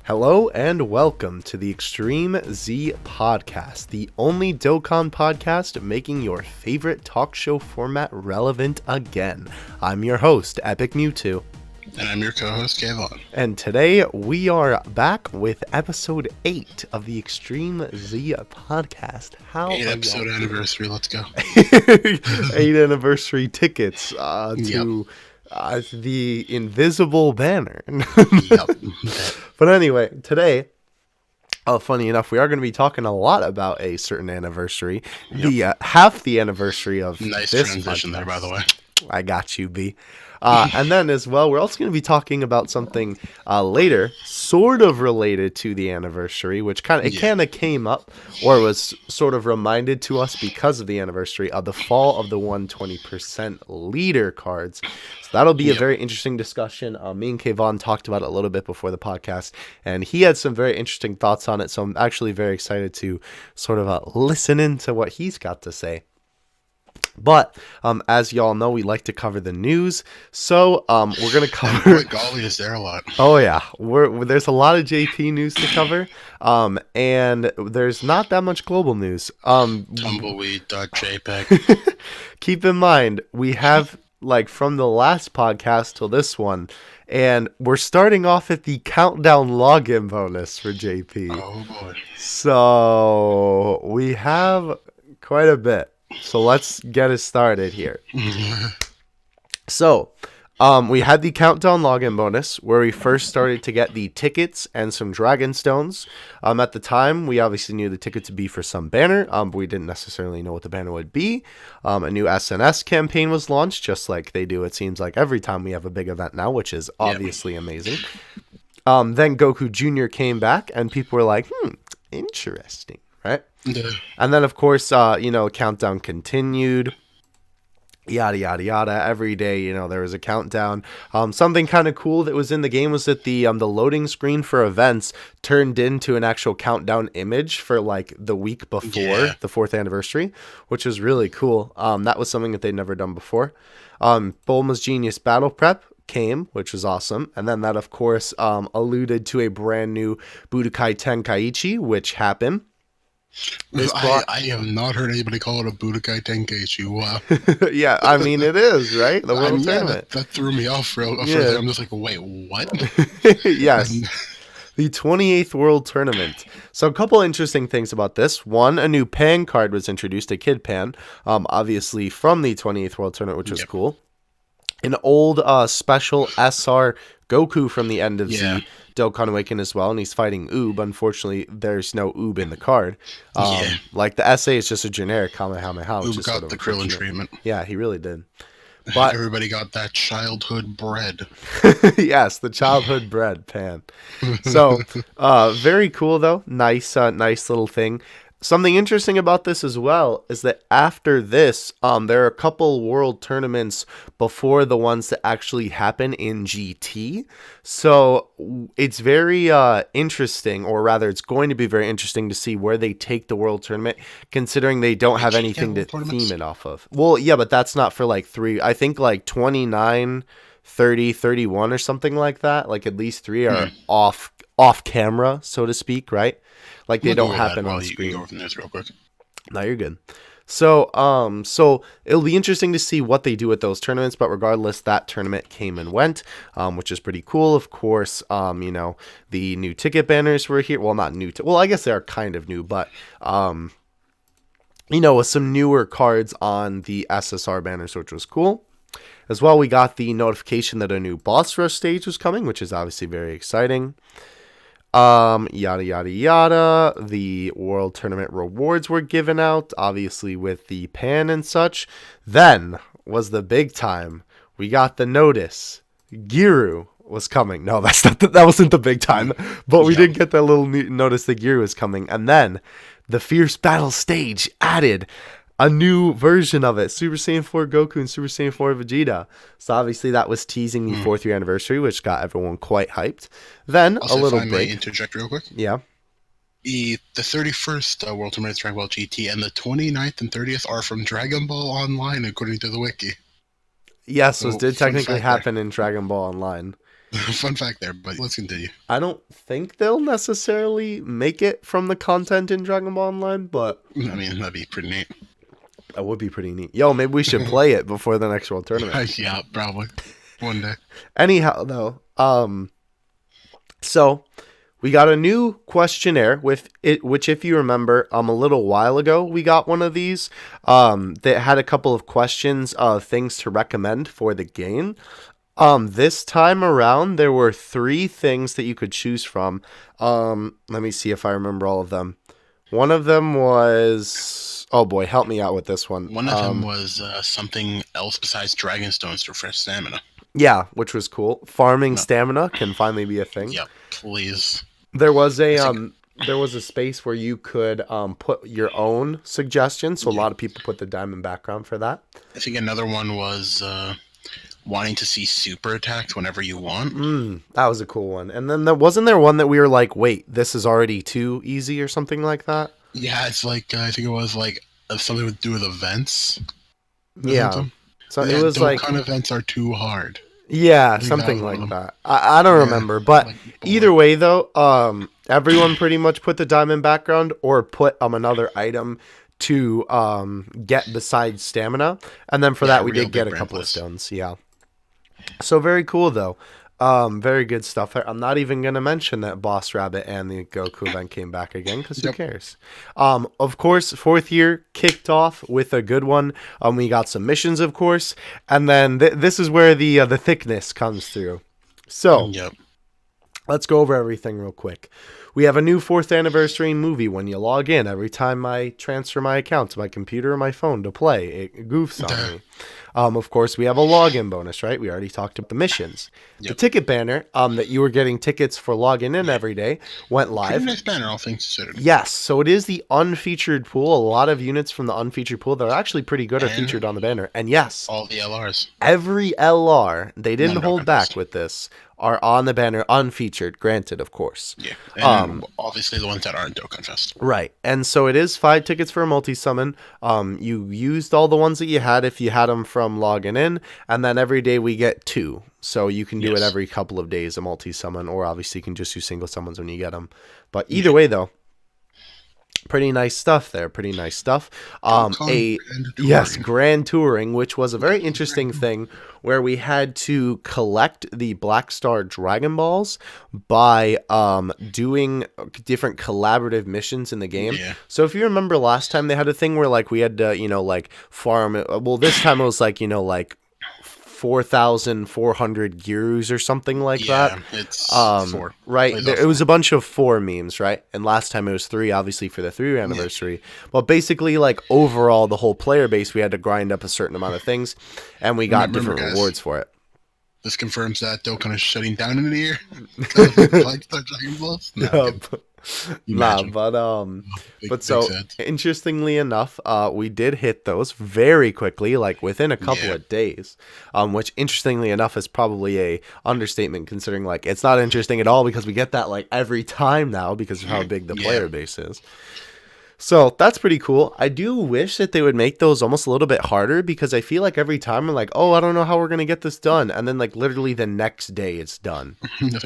Hello and welcome to the Extreme Z Podcast, the only Dokkan podcast making your favorite talk show format relevant again. I'm your host, Epic Mewtwo. And I'm your co-host, Kayvon. And today we are back with episode 8 of the Extreme Z Podcast. 8-episode anniversary, let's go. 8 anniversary tickets to the invisible banner. Yep. But anyway, today, funny enough, we are going to be talking a lot about a certain anniversary. Yep. Half the anniversary of nice this transition podcast. There, by the way. I got you, B. And then as well, we're also going to be talking about something later, sort of related to the anniversary, which kind of came up or was sort of reminded to us because of the anniversary of the fall of the 120% leader cards. So that'll be a very interesting discussion. Me and Kayvon talked about it a little bit before the podcast, and he had some very interesting thoughts on it. So I'm actually very excited to sort of listen into what he's got to say. But as y'all know, we like to cover the news, so we're gonna cover. Golly, is there a lot? Oh yeah, there's a lot of JP news to cover, and there's not that much global news. Tumbleweed.jpg. Keep in mind, we have from the last podcast till this one, and we're starting off at the countdown login bonus for JP. Oh boy! So we have quite a bit. So let's get it started here. So, we had the countdown login bonus where we first started to get the tickets and some dragon stones. At the time, we obviously knew the ticket to be for some banner, but we didn't necessarily know what the banner would be. A new SNS campaign was launched, just like they do, it seems like, every time we have a big event now, which is obviously amazing. Then Goku Jr. came back, and people were like, interesting, right? And then, of course, countdown continued, yada, yada, yada. Every day, there was a countdown. Something kind of cool that was in the game was that the loading screen for events turned into an actual countdown image for, the week before the 4th anniversary, which was really cool. That was something that they'd never done before. Bulma's Genius Battle Prep came, which was awesome. And then that, of course, alluded to a brand new Budokai Tenkaichi, which happened. I have not heard anybody call it a Budokai Tenkaichi. Wow. Yeah, I mean, it is, right? The World Tournament. That threw me off for a second. I'm just like, wait, what? Yes. The 28th World Tournament. So a couple interesting things about this. One, a new Pan card was introduced, a Kid Pan, obviously from the 28th World Tournament, which was cool. An old special SR Goku from the end of Z Dokkan Awaken as well, and he's fighting Oob. Unfortunately, there's no Oob in the card. The SA is just a generic Kamehameha. Oob got the Krillin treatment. Yeah, he really did. But everybody got that childhood bread. Yes, the childhood bread pan. So, very cool though. Nice little thing. Something interesting about this as well is that after this, there are a couple world tournaments before the ones that actually happen in GT. So it's very interesting, or rather it's going to be very interesting to see where they take the world tournament, considering they don't have anything to theme it off of. Well, yeah, but that's not for 3. I think 29, 30, 31 or something like that. At least 3 are off camera, so to speak, right? They don't happen on screen. You go from this real quick. No, you're good. So it'll be interesting to see what they do with those tournaments. But regardless, that tournament came and went, which is pretty cool. Of course, the new ticket banners were here. Well, not new. Well, I guess they are kind of new, but with some newer cards on the SSR banners, which was cool. As well, we got the notification that a new boss rush stage was coming, which is obviously very exciting. Yada, yada, yada. The World Tournament rewards were given out, obviously with the pan and such. Then was the big time. We got the notice. Giru was coming. No, that wasn't the big time. But we did get that little notice that Giru was coming. And then the Fierce Battle stage added a new version of it, Super Saiyan 4 Goku and Super Saiyan 4 Vegeta. So obviously that was teasing the 4th year anniversary, which got everyone quite hyped. Then also, a little break. May interject real quick? Yeah. The 31st World Tournament is Dragon Ball GT, and the 29th and 30th are from Dragon Ball Online, according to the wiki. Yes, those did technically happen in Dragon Ball Online. Fun fact there, but let's continue. I don't think they'll necessarily make it from the content in Dragon Ball Online, but I mean, that'd be pretty neat. that would be pretty neat. Yo, maybe we should play it before the next World Tournament. Yeah, probably. One day. Anyhow, though, so we got a new questionnaire with it, which, if you remember, a little while ago we got one of these that had a couple of questions, things to recommend for the game. This time around, there were 3 things that you could choose from. Let me see if I remember all of them. One of them was, oh boy, help me out with this one. One of them was something else besides Dragon Stones to refresh stamina. Yeah, which was cool. Farming stamina can finally be a thing. Yep, please. There was a space where you could put your own suggestions. So a lot of people put the diamond background for that. I think another one was wanting to see super attacks whenever you want. That was a cool one. And then wasn't there one that we were like, wait, this is already too easy or something like that? Yeah, it's like I think it was like something to do with events. Yeah. Something. So it was like Dokkan events are too hard. Yeah, something like that. I don't remember, but either way though, everyone pretty much put the diamond background or put another item to get besides stamina, and then for that we did get a couple of stones. Yeah. So very cool though. Very good stuff there. I'm not even gonna mention that Boss Rabbit and the Goku event came back again because who cares? Of course, 4th year kicked off with a good one. We got some missions, of course, and then this is where the thickness comes through. So let's go over everything real quick. We have a new 4th anniversary movie when you log in. Every time I transfer my account to my computer or my phone to play, it goofs on me. Of course, we have a login bonus, right? We already talked about the missions. The ticket banner, that you were getting tickets for logging in every day, went live. Pretty nice banner, all things considered. Yes, so it is the unfeatured pool. A lot of units from the unfeatured pool that are actually pretty good are featured on the banner. And yes, all the LRs. Every LR, they didn't hold back with this, are on the banner unfeatured, granted, of course. Yeah, and obviously the ones that aren't Dokkan Fest. Right, and so it is 5 tickets for a multi-summon. You used all the ones that you had if you had them from logging in, and then every day we get 2. So you can do it every couple of days, a multi-summon, or obviously you can just use single summons when you get them. But either way, though, pretty nice stuff there. Pretty nice stuff. Grand Touring, which was a very interesting thing where we had to collect the Black Star Dragon Balls by doing different collaborative missions in the game. Yeah. So if you remember last time, they had a thing where like we had to farm. Well, this time it was like 4,400 gyros or something like that. It's 4. Right. It was a bunch of 4 memes, right? And last time it was 3, obviously, for the 3-year anniversary. Yeah. But basically, like, overall, the whole player base, we had to grind up a certain amount of things, and we got different rewards for it. This confirms that Dokkan is shutting down in the year. Like the Dragon Balls? But so interestingly enough, we did hit those very quickly, like within a couple of days. Which interestingly enough is probably a understatement, considering like it's not interesting at all because we get that like every time now because of how big the player base is. So that's pretty cool. I do wish that they would make those almost a little bit harder because I feel like every time we're like, oh, I don't know how we're going to get this done. And then like literally the next day it's done.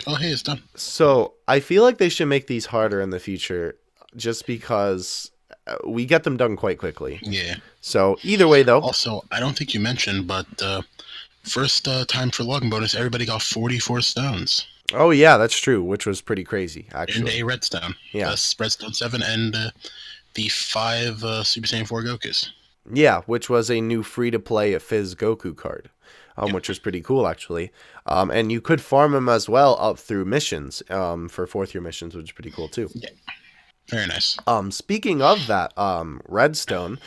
Oh, hey, it's done. So I feel like they should make these harder in the future just because we get them done quite quickly. Yeah. So either way though. Also, I don't think you mentioned, but first time for login bonus, everybody got 44 stones. Oh yeah, that's true, which was pretty crazy actually. And a redstone. Yeah. Redstone 7 and the 5 Super Saiyan 4 Gokus. Yeah, which was a new free-to-play Fizz Goku card, which was pretty cool, actually. And you could farm them as well up through missions for 4th year missions, which is pretty cool, too. Yeah, very nice. Speaking of that, Redstone,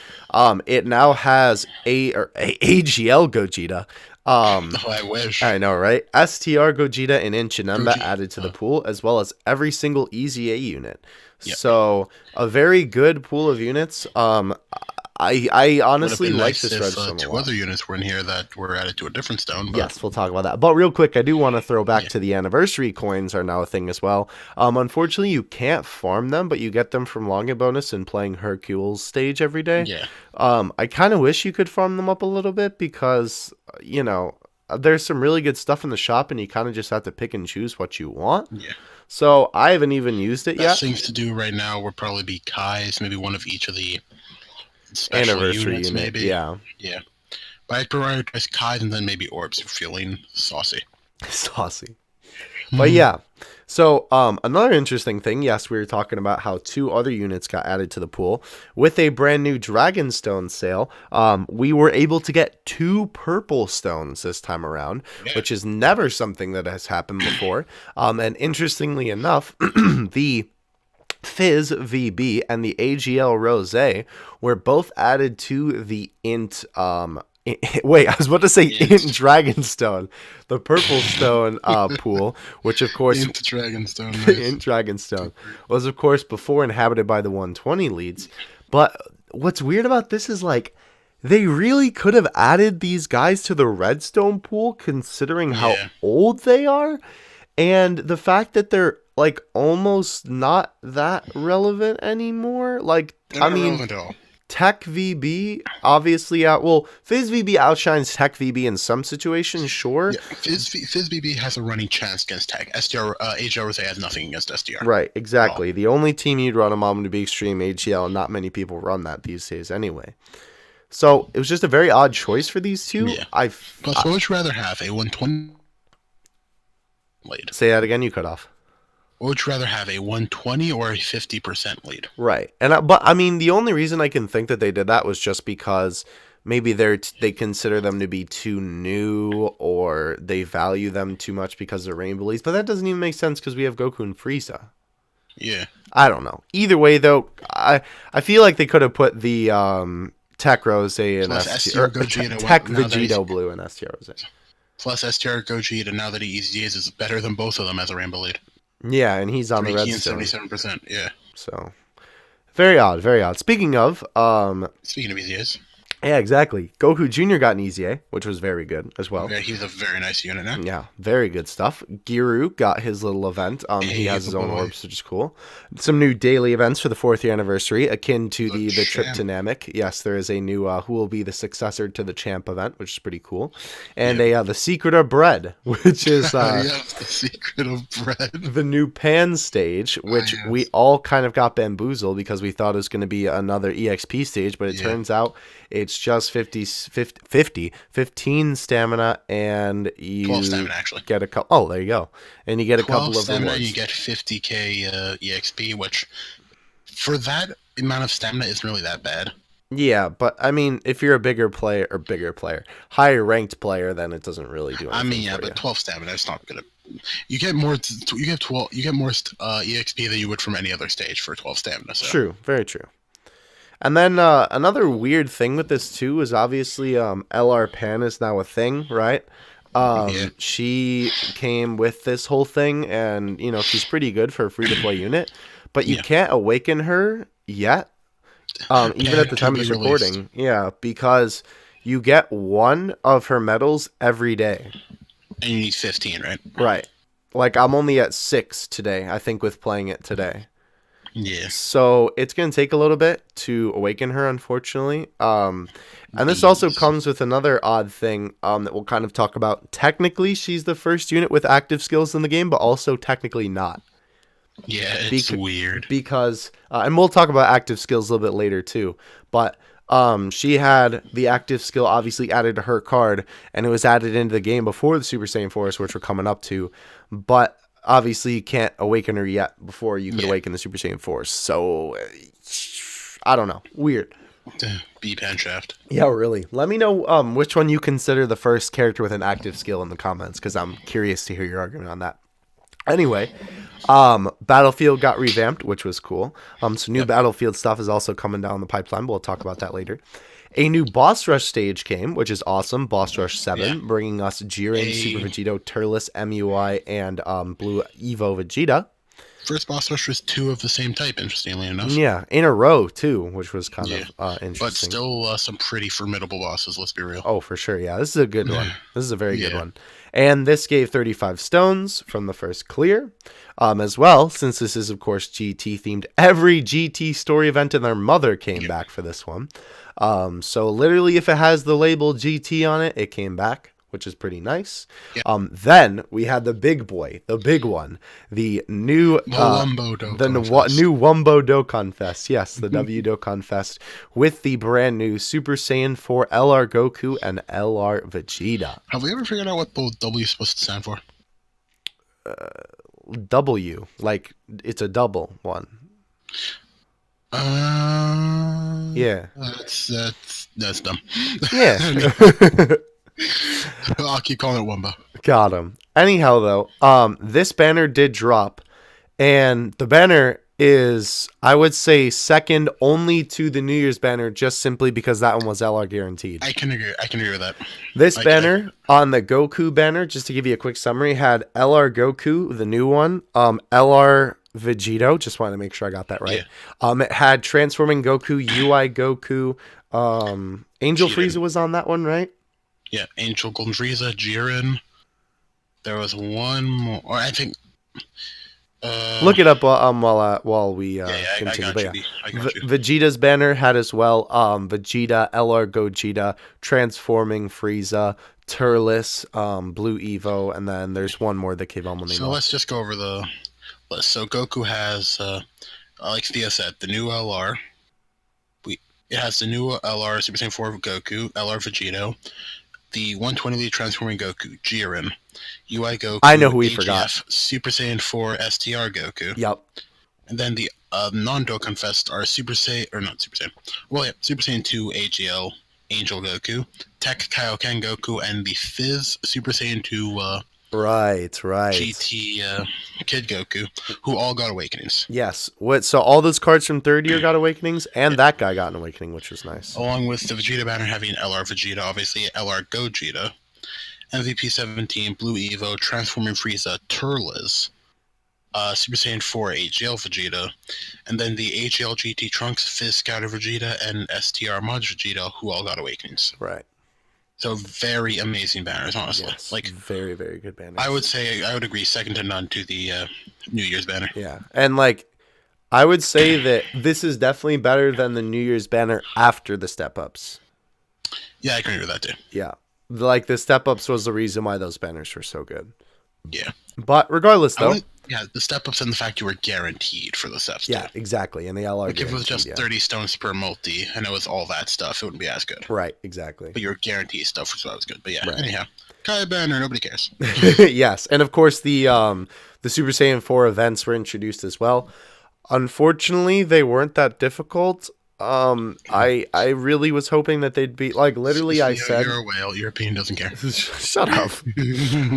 it now has AGL Gogeta. I wish. I know, right? STR Gogeta and Inchinemba added to the pool, as well as every single EZA unit. Yep. So a very good pool of units. I honestly like this redstone a lot. 2 other units were in here that were added to a different stone. But... Yes, we'll talk about that. But real quick, I do want to throw back to the anniversary coins are now a thing as well. Unfortunately, you can't farm them, but you get them from login bonus and playing Hercule's stage every day. Yeah. I kind of wish you could farm them up a little bit because, there's some really good stuff in the shop, and you kind of just have to pick and choose what you want. Yeah. So I haven't even used it Best yet. things to do right now would probably be Kai's, maybe one of each of the special Anniversary units, unit, maybe. yeah. Yeah. But I'd prioritize Kai's and then maybe Orbs if you're feeling saucy. Saucy. But yeah. So another interesting thing, yes, we were talking about how 2 other units got added to the pool. With a brand new Dragonstone sale, we were able to get 2 purple stones this time around, which is never something that has happened before. And interestingly enough, the Fizz VB and the AGL Rosé were both added to the wait, I was about to say Int Dragonstone, the purple stone pool, which of course Int Dragonstone, nice. Int Dragonstone was of course before inhabited by the 120 leads. But what's weird about this is like they really could have added these guys to the redstone pool considering how old they are, and the fact that they're like almost not that relevant anymore. Like They're I not mean, relevant at all. Tech VB obviously Fizz VB outshines Tech VB in some situations, sure. Yeah, Fizz BB has a running chance against Tech. STR AGL Rosé has nothing against STR. Right, exactly. The only team you'd run them on would be Extreme AGL, and not many people run that these days anyway. So it was just a very odd choice for these two. Yeah. Plus, what would you rather have, a 120 lead? Say that again, you cut off. What would you rather have, a 120 or a 50% lead? Right. But I mean, the only reason I can think that they did that was just because maybe they consider them to be too new, or they value them too much because they're Rainbow Leads. But that doesn't even make sense because we have Goku and Frieza. Yeah. I don't know. Either way, though, I feel like they could have put the Tech Rose in STR Gogeta. Tech Vegito Blue and STR Rose. Plus, STR Gogeta, now that he EZAs, is better than both of them as a Rainbow lead. Yeah, and he's on the redstone. 77%, yeah. So, very odd, very odd. Speaking of EZAs. Yeah, exactly. Goku Jr. got an EZA, which was very good as well. Yeah, he's a very nice unit now. Yeah, very good stuff. Giru got his little event. He has his own orbs, which is cool. Some new daily events for the 4th year anniversary, akin to the trip to Namek. Yes, there is a new who will be the successor to the Champ event, which is pretty cool. And the Secret of Bread, which is the Secret of Bread. The new Pan stage, which we all kind of got bamboozled because we thought it was going to be another EXP stage, but it turns out it's just 15 stamina, and you 12 stamina, actually. Get a couple. Oh, there you go. And you get a couple of stamina, rewards. you get 50k EXP, which for that amount of stamina isn't really that bad. Yeah, but I mean, if you're a higher ranked player, then it doesn't really do anything. I mean, yeah, but 12 stamina, it's not gonna. You get more. You get more EXP than you would from any other stage for 12 stamina. So. True, very true. And then another weird thing with this too is obviously LR Pan is now a thing, right? She came with this whole thing, and she's pretty good for a free-to-play unit, but you can't awaken her yet, even at the time of this recording. Yeah, because you get 1 of her medals every day. And you need 15, right? Right. Like, I'm only at 6 today, I think, with playing it today. Yeah. So it's going to take a little bit to awaken her, unfortunately. And this also comes with another odd thing that we'll kind of talk about. Technically, she's the first unit with active skills in the game, but also technically not. Yeah, it's weird. Because, and we'll talk about active skills a little bit later too, but she had the active skill obviously added to her card, and it was added into the game before the Super Saiyan Force, which we're coming up to, but obviously you can't awaken her yet before you could awaken the Super Saiyan Force. So, I don't know. Weird. B-Pan Shaft. Yeah, really. Let me know which one you consider the first character with an active skill in the comments, because I'm curious to hear your argument on that. Anyway, Battlefield got revamped, which was cool. So new Battlefield stuff is also coming down the pipeline, but we'll talk about that later. A new Boss Rush stage came, which is awesome. Boss Rush 7, bringing us Jiren, Super Vegito, Turles, MUI, and Blue Evo Vegeta. First Boss Rush was 2 of the same type, interestingly enough. Yeah, in a row, too, which was kind of interesting. But still some pretty formidable bosses, let's be real. Oh, for sure, yeah. This is a good one. This is a very good one. And this gave 35 stones from the first clear. As well, since this is, of course, GT-themed, every GT story event and their mother came back for this one. So literally, if it has the label GT on it, it came back, which is pretty nice. Yeah. Then we had the big boy, the big one, the new Wumbo Dokkan Fest. new Wumbo Dokkan Fest. Yes, the W Dokkan Fest with the brand new Super Saiyan 4 LR Goku and LR Vegeta. Have we ever figured out what the W is supposed to stand for? W, like it's a double one. Yeah. That's dumb. Yeah. I'll keep calling it Wumbo. Got him. Anyhow, though, this banner did drop, and the banner is, I would say, second only to the New Year's banner, just simply because that one was LR guaranteed. I can agree with that. This banner on the Goku banner, just to give you a quick summary, had LR Goku, the new one, LR Vegito, just wanted to make sure I got that right. Yeah. It had Transforming Goku, UI Goku, Angel Frieza was on that one, right? Yeah, Angel Golden Frieza, Jiren. There was one more, or I think. Look it up while we continue. I got you. Vegeta's banner had as well Vegeta, LR Gogeta, Transforming Frieza, Turles, Blue Evo, and then there's one more that came on. So let's just go over the list. So Goku has, like Thea said, the new LR. It has the new LR Super Saiyan 4 Goku, LR Vegito, the 120 League Transforming Goku, Jiren, UI Goku, I know who we AGF, forgot. Super Saiyan 4 STR Goku. Yep. And then the non-Dokkan Fest are Super Saiyan, or not Super Saiyan. Well, yeah, Super Saiyan 2 AGL Angel Goku, Tech Kaioken Goku, and the Fizz Super Saiyan 2 right. GT Kid Goku, who all got Awakenings. Yes. So all those cards from third year got Awakenings, and that guy got an Awakening, which was nice. Along with the Vegeta banner having LR Vegeta, obviously LR Gogeta, MVP 17, Blue Evo, Transforming Frieza, Turles, Super Saiyan 4 AGL Vegeta, and then the AGL GT Trunks, Fizz Scouter Vegeta, and STR Mod Vegeta, who all got Awakenings. Right. So very amazing banners, honestly. Yes, like very, very good banners. I would agree, second to none to the New Year's banner. Yeah, and like I would say that this is definitely better than the New Year's banner after the step ups. Yeah, I can agree with that too. Yeah, like the step ups was the reason why those banners were so good. Yeah, but regardless, though, the step ups and the fact you were guaranteed for the steps. Yeah, too. exactly, and they all are. Like if it was just 30 stones per multi, and it was all that stuff, it wouldn't be as good. Right, exactly. But your guaranteed stuff was always good. But yeah, anyhow, Kai banner, nobody cares. Yes, and of course the Super Saiyan 4 events were introduced as well. Unfortunately, they weren't that difficult. I really was hoping that they'd be like literally. I said, "You're a whale. Your opinion doesn't care." Shut up.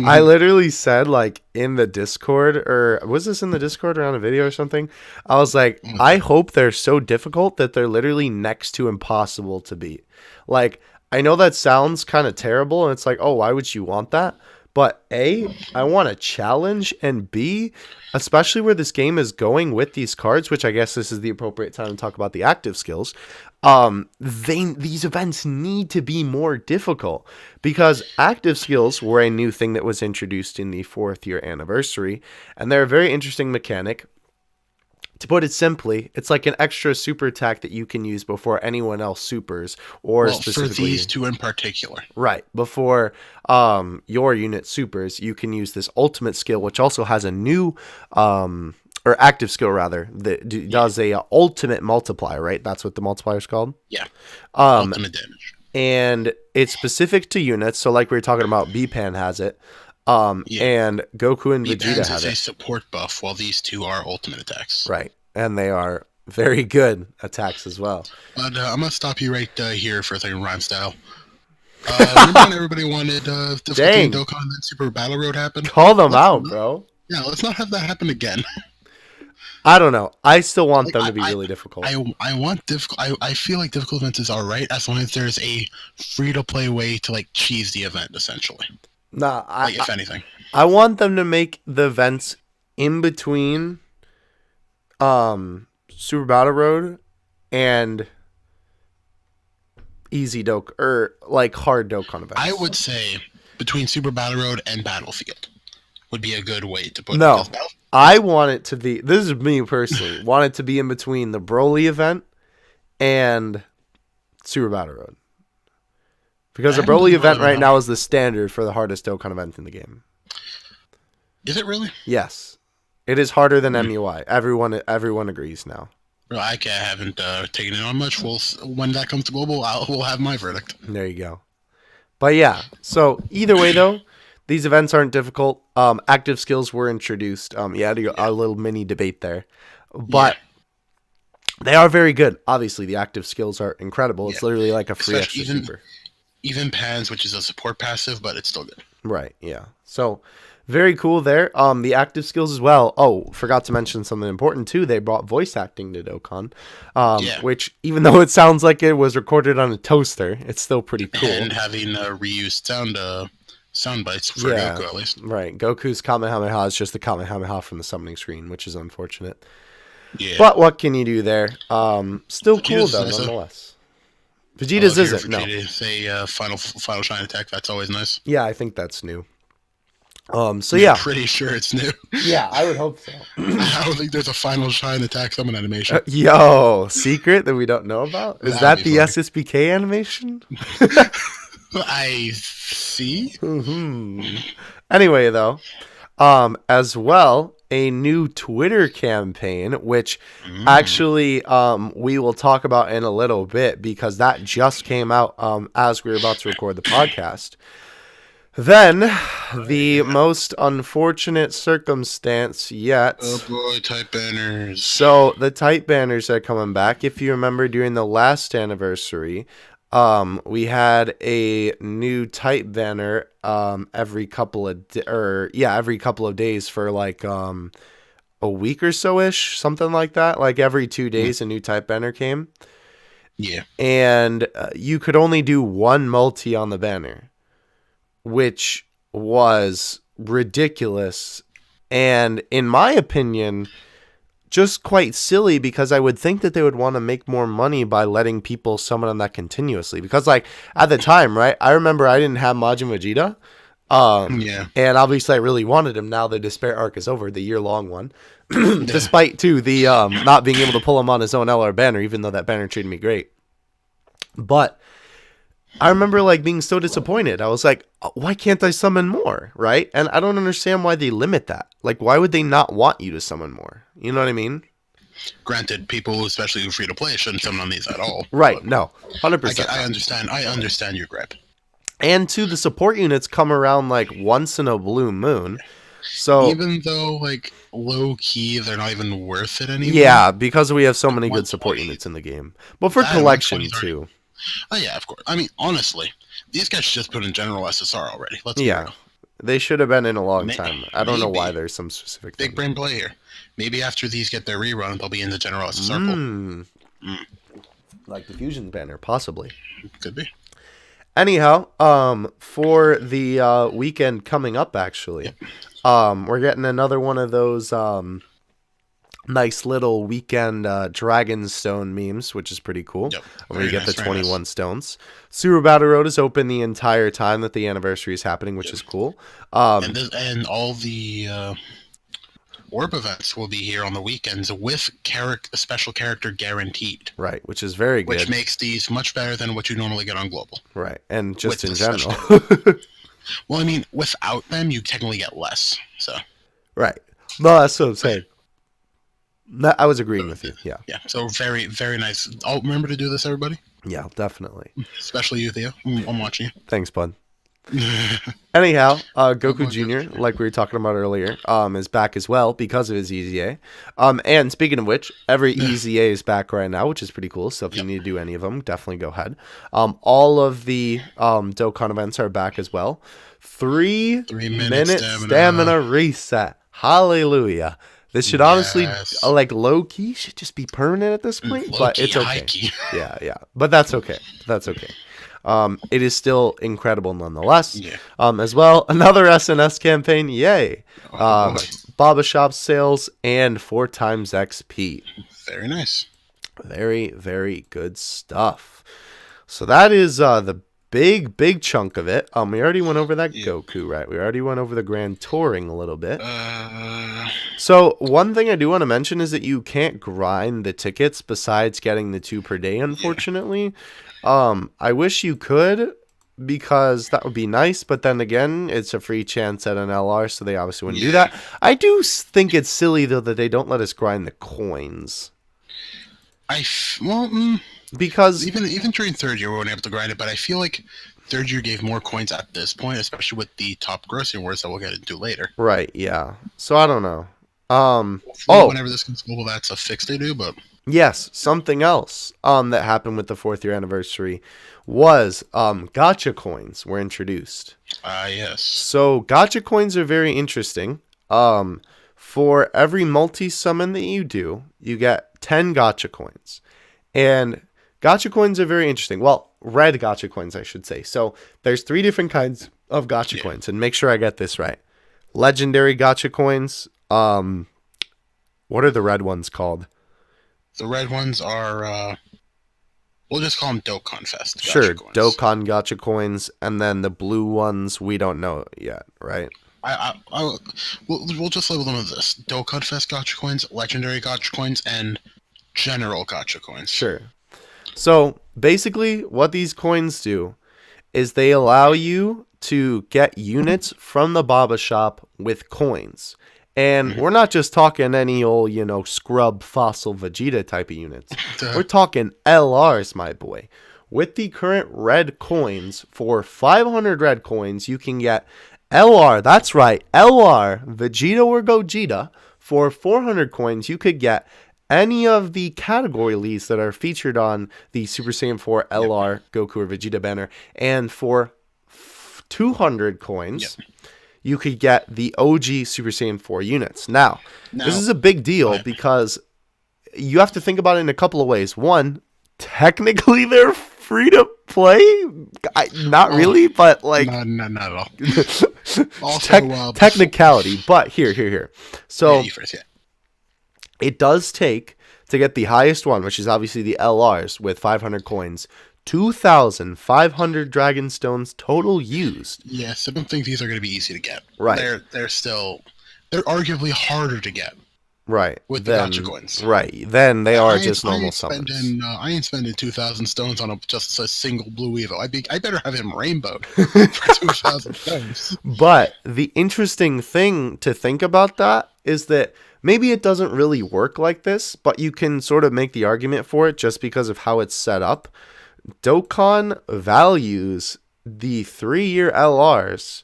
I literally said like in the Discord, or was this in the Discord or on a video or something? I was like, I hope they're so difficult that they're literally next to impossible to beat. Like, I know that sounds kind of terrible, and it's like, oh, why would you want that? But A, I want a challenge, and B, especially where this game is going with these cards, which I guess this is the appropriate time to talk about the active skills. These events need to be more difficult because active skills were a new thing that was introduced in the 4th year anniversary, and they're a very interesting mechanic. To put it simply, it's like an extra super attack that you can use before anyone else supers, or specifically for these two in particular. Right, before your unit supers, you can use this ultimate skill, which also has a new or active skill rather that does a ultimate multiplier. Right, that's what the multiplier is called. Yeah, ultimate damage, and it's specific to units. So, like we were talking about, B-Pan has it. And Goku and Vegeta have a support buff, while these two are ultimate attacks. Right, and they are very good attacks as well. But I'm gonna stop you right here for a second, rhyme style. Remember when everybody wanted difficulty in Dokkan and then Super Battle Road happened? Call them out, bro. Yeah, let's not have that happen again. I don't know. I still want them to be really difficult. I want difficult. I feel like difficult events is alright as long as there's a free to play way to like cheese the event essentially. Nah, if anything, I want them to make the events in between Super Battle Road and easy Dokkan, or like hard Dokkan events. I would say between Super Battle Road and Battlefield would be a good way to put it. No, I want it to be, this is me personally, want it to be in between the Broly event and Super Battle Road. Because I a haven't Broly done event those right in a now while. is the standard for the hardest Dokkan event in the game. Is it really? Yes. It is harder than Hmm. MUI. Everyone agrees now. Well, haven't taken it on much. When that comes to global, we'll have my verdict. There you go. But yeah, so either way though, these events aren't difficult. Active skills were introduced. Yeah, a little mini debate there. Yeah. But they are very good. Obviously, the active skills are incredible. It's Yeah. literally like a free Especially extra super. even Pans, which is a support passive, but it's still good. Right, yeah. So very cool there. The active skills as well. Oh, forgot to mention something important too. They brought voice acting to Dokkan. Yeah. Which even though it sounds like it was recorded on a toaster, it's still pretty cool. And having reused sound bites for Yeah. Goku at least. Right. Goku's Kamehameha is just the Kamehameha from the summoning screen, which is unfortunate. Yeah. But what can you do there? Still cool Vegeta's though, nice, nonetheless. Vegeta's If you're isn't, no. Vegeta, say final shine attack. That's always nice. Yeah, I think that's new. So yeah. I'm pretty sure it's new. Yeah, I would hope so. I don't think there's a final shine attack summon animation. Yo, secret that we don't know about? Is that That'd be the funny. SSBK animation? I see. Anyway, though, as well, a new Twitter campaign, which actually we will talk about in a little bit because that just came out as we were about to record the podcast. Then, the most unfortunate circumstance yet. Oh boy, type banners. So, the type banners are coming back. If you remember, during the last anniversary, we had a new type banner every couple of days for like a week or so ish, something like that. Like every 2 days, a new type banner came, Yeah. and you could only do one multi on the banner, which was ridiculous, and in my opinion, just quite silly, because I would think that they would want to make more money by letting people summon on that continuously. Because like at the time, right, I remember I didn't have Majin Vegeta, Yeah. and obviously I really wanted him. Now the despair arc is over, the year-long one. Despite too the not being able to pull him on his own LR banner, even though that banner treated me great. But I remember like being so disappointed. I was like, why can't I summon more, right? And I don't understand why they limit that. Like, why would they not want you to summon more? You know what I mean? Granted, people, especially who free to play, shouldn't summon on these at all. Right, But no, 100%. I understand. I understand your gripe. And two, the support units come around like once in a blue moon. So Even though, like, low key, they're not even worth it anymore. yeah, because we have so many good 120. support units in the game. But for That collection 120 is already- too. Oh yeah, of course. I mean, honestly, these guys should just put in general SSR already. Let's be Yeah. real. They should have been in a long May- time. I don't know why maybe. there's some specific Big thing. brain play here. Maybe after these get their rerun, they'll be in the general SSR pool. Like the fusion banner, possibly. Could be. Anyhow, for the weekend coming up, actually, we're getting another one of those nice little weekend Dragonstone memes, which is pretty cool. Yep. Where you Very get nice, the very 21 stones. Super Battle Road is open the entire time that the anniversary is happening, which is cool. And all the orb events will be here on the weekends with special character guaranteed, Right, which is very good. which makes these much better than what you normally get on global. Right, and just with in the general. special Well, I mean, without them, you technically get less. So Right. No, that's what I'm saying. I was agreeing with you. Yeah. yeah, so very, very nice. Oh, remember to do this, everybody, Yeah, definitely. especially you, Theo. I'm watching Thanks, bud. you. Anyhow, Goku on, Jr., Goku. like we were talking about earlier, is back as well because of his EZA. And speaking of which, every EZA is back right now, which is pretty cool. So if you need to do any of them, definitely go ahead. All of the Dokkan events are back as well. 3-minute stamina reset. Hallelujah. This should honestly, Yes. like low-key, should just be permanent at this point, but Low-key, it's okay. high-key. Yeah. But that's okay. That's okay. It is still incredible nonetheless. Yeah. As well, another SNS campaign. Yay. boy. Baba Shop sales and 4 times XP. Very nice. Very, very good stuff. So that is the big chunk of it. We already went over that Goku, right? We already went over the Grand Touring a little bit. So one thing I do want to mention is that you can't grind the tickets besides getting the 2 per day, unfortunately. I wish you could, because that would be nice, but then again, it's a free chance at an LR, so they obviously wouldn't do that. I do think it's silly, though, that they don't let us grind the coins. Because even during third year, we weren't able to grind it, but I feel like third year gave more coins at this point, especially with the top grossing awards that we'll get into later. Right, yeah. So I don't know. Whenever this comes over, that's a fix they do, but... Yes, something else that happened with the 4th year anniversary was gacha coins were introduced. Yes. So gacha coins are very interesting. For every multi-summon that you do, you get 10 gacha coins. And gacha coins are very interesting. Well, red gacha coins, I should say. So there's 3 different kinds of gacha coins. And make sure I get this right. Legendary gacha coins. What are the red ones called? The red ones are, we'll just call them Dokkan Fest. Sure, coins. Dokkan gacha coins, and then the blue ones we don't know yet, right? We'll just label them as this: Dokkan Fest gacha coins, legendary gacha coins, and general gacha coins. Sure. So basically, what these coins do is they allow you to get units from the Baba shop with coins. And we're not just talking any old, scrub fossil Vegeta type of units. We're talking LRs, my boy. With the current red coins, for 500 red coins, you can get LR. That's right, LR, Vegeta or Gogeta. For 400 coins, you could get any of the category leads that are featured on the Super Saiyan 4 LR Goku or Vegeta banner. And for 200 coins... you could get the OG Super Saiyan 4 units. Now, this is a big deal because you have to think about it in a couple of ways. One, technically they're free to play. Not really, but like... Not at all. Also, technicality, but here. So, it does take, to get the highest one, which is obviously the LRs with 500 coins, 2,500 Dragon Stones total used. Yes, I don't think these are going to be easy to get. Right. They're arguably harder to get. Right. With the gacha coins. Right. Then they are just normal summons. I ain't spending 2,000 stones on just a single blue Evo. I better have him rainbowed for 2,000 stones. But the interesting thing to think about that is that maybe it doesn't really work like this, but you can sort of make the argument for it just because of how it's set up. Dokkan values the 3-year LRs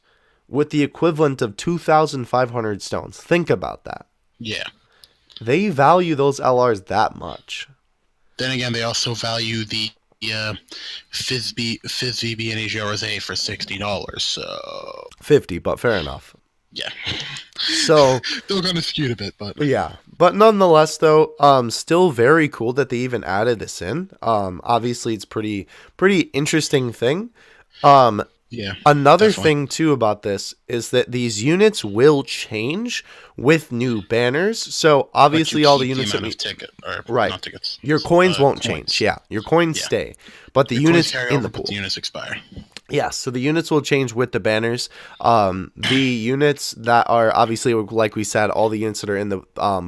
with the equivalent of 2,500 stones. Think about that. Yeah. They value those LRs that much. Then again, they also value the FizzVB and AGRSA for $60. So 50, but fair enough. Yeah. So still kind of skewed a bit, but yeah. But nonetheless, though, still very cool that they even added this in. Obviously, it's pretty interesting thing. Yeah. Another thing too about this is that these units will change with new banners. So obviously, all the units not tickets. Your coins won't change. Yeah, your coins stay, but the units in the pool. The units expire. Yes, so the units will change with the banners. The units that are obviously, like we said, all the units that are in the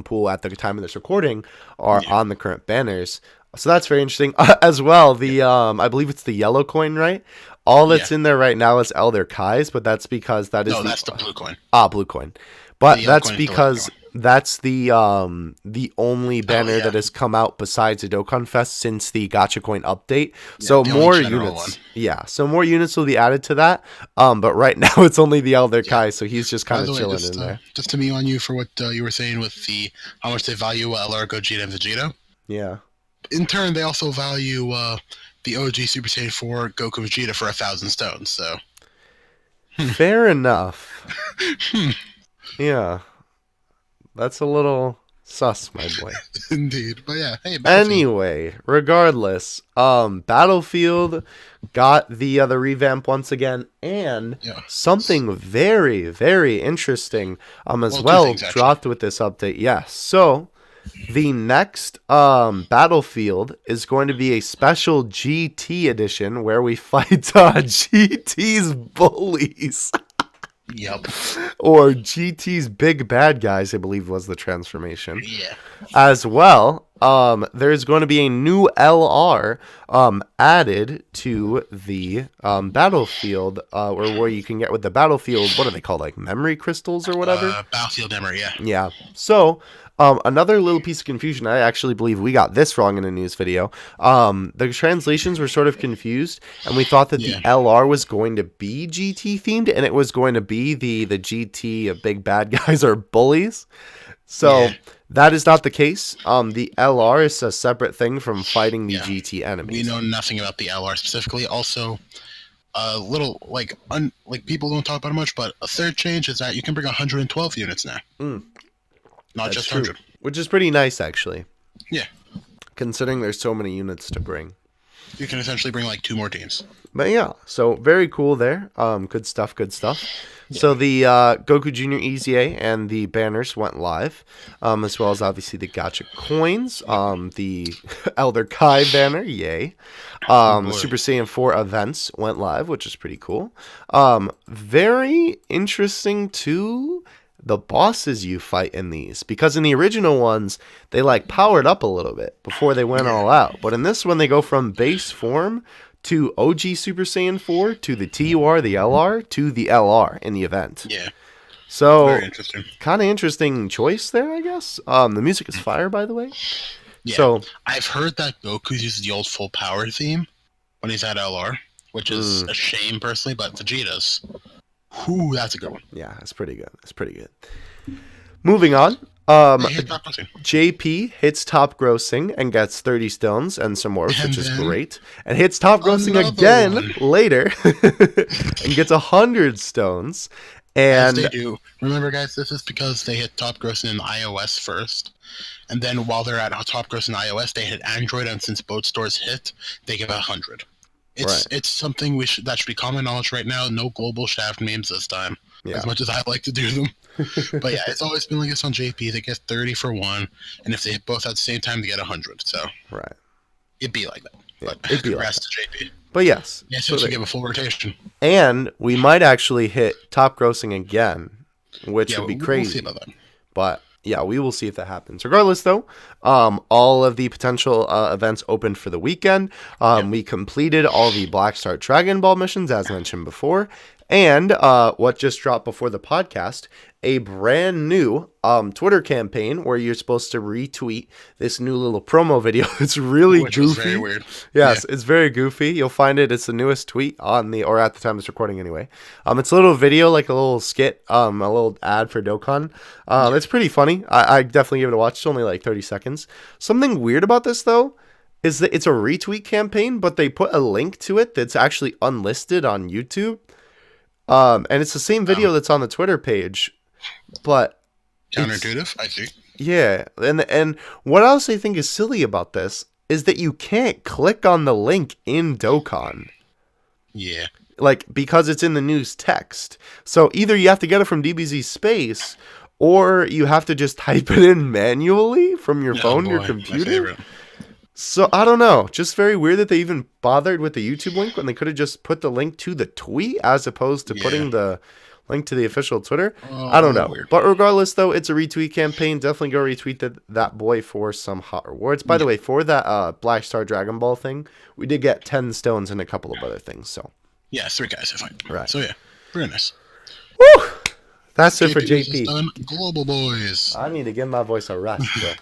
pool at the time of this recording are on the current banners. So that's very interesting as well. The I believe it's the yellow coin, right? All that's in there right now is Elder Kai's, but that's because that is that's the blue coin. Blue coin. But that's because that's the only banner that has come out besides the Dokkan Fest since the Gacha Coin update. So more units. Yeah, so more units will be added to that. But right now it's only the Elder Kai, so he's just kind of chilling in there. Just to me on you for what you were saying with the how much they value LR, Gogeta, and Vegeta. Yeah. In turn, they also value the OG Super Saiyan 4 Goku Vegeta for 1,000 stones. So fair enough. Yeah. That's a little sus, my boy. Indeed. But yeah, hey, anyway, regardless, Battlefield got the revamp once again, and something very, very interesting as well dropped with this update. Yes. So the next Battlefield is going to be a special GT edition where we fight GT's bullies. Yep. Or GT's Big Bad Guys, I believe was the transformation. Yeah. As well, there's going to be a new LR added to the battlefield, or where you can get with the battlefield. What are they called? Like memory crystals or whatever? Battlefield memory, yeah. Yeah. So, another little piece of confusion. I actually believe we got this wrong in a news video. The translations were sort of confused, and we thought that Yeah. the LR was going to be GT themed, and it was going to be the GT of Big Bad Guys or bullies. So Yeah. that is not the case. The LR is a separate thing from fighting the Yeah. GT We enemies. know nothing about the LR specifically. Also, a little like people don't talk about it much, but a third change is that you can bring 112 units now, Mm, not that's just true. 100. Which is pretty nice, actually. Yeah. Considering there's so many units to bring. You can essentially bring like 2 more teams. But yeah, so very cool there. Good stuff, good stuff. Yeah. So the Goku Jr. EZA and the banners went live, as well as obviously the Gacha coins, the Elder Kai banner, yay. The Super Saiyan 4 events went live, which is pretty cool. Very interesting too, the bosses you fight in these, because in the original ones they like powered up a little bit before they went all out, but in this one they go from base form to OG Super Saiyan 4 to the TUR, the LR to the LR in the event. Yeah. So Very interesting. kind of interesting choice there, I guess. The music is fire, by the way. Yeah. So I've heard that Goku uses the old full power theme when he's at LR, which is a shame personally, but Vegeta's. Whoo, that's a good one. yeah, it's pretty good. It's pretty good. Moving on. JP hits top grossing and gets 30 stones and some more, which is great. And hits top grossing again later and gets 100 stones. And as they do. Remember, guys, this is because they hit top grossing in iOS first. And then while they're at top grossing in iOS, they hit Android. And since both stores hit, they give 100. It's something that should be common knowledge right now. No global shaft memes this time. Yeah. As much as I like to do them. But yeah, it's always been like this on JP. They get 30 for one, and if they hit both at the same time, they get 100. So it'd be like that. Yeah, but it'd be congrats like that. to JP. But yes, yeah, so they give a full rotation. And we might actually hit top grossing again, which would be crazy. We'll see about that. But yeah, we will see if that happens. Regardless, though, all of the potential events opened for the weekend. We completed all the Black Star Dragon Ball missions, as mentioned before. And what just dropped before the podcast, a brand new Twitter campaign where you're supposed to retweet this new little promo video. It's really Which goofy. Was very weird. Yes, it's very goofy. You'll find it. It's the newest tweet on the, or at the time it's recording anyway. It's a little video, like a little skit, a little ad for Dokkan. It's pretty funny. I definitely give it a watch. It's only like 30 seconds. Something weird about this, though, is that it's a retweet campaign, but they put a link to it that's actually unlisted on YouTube. And it's the same video that's on the Twitter page, but counterintuitive, I see. Yeah, and what else I think is silly about this is that you can't click on the link in Dokkan. Yeah. Like, because it's in the news text. So either you have to get it from DBZ Space, or you have to just type it in manually from your phone, your computer. So, I don't know. Just very weird that they even bothered with the YouTube link when they could have just put the link to the tweet as opposed to putting the link to the official Twitter. I don't know. Weird. But regardless, though, it's a retweet campaign. Definitely go retweet that boy for some hot rewards. By the way, for that Black Star Dragon Ball thing, we did get 10 stones and a couple of other things. So yeah, 3 guys, I find. Right. So yeah, very nice. Woo! That's it for JP. Done. Global boys. I need to give my voice a rest, bro.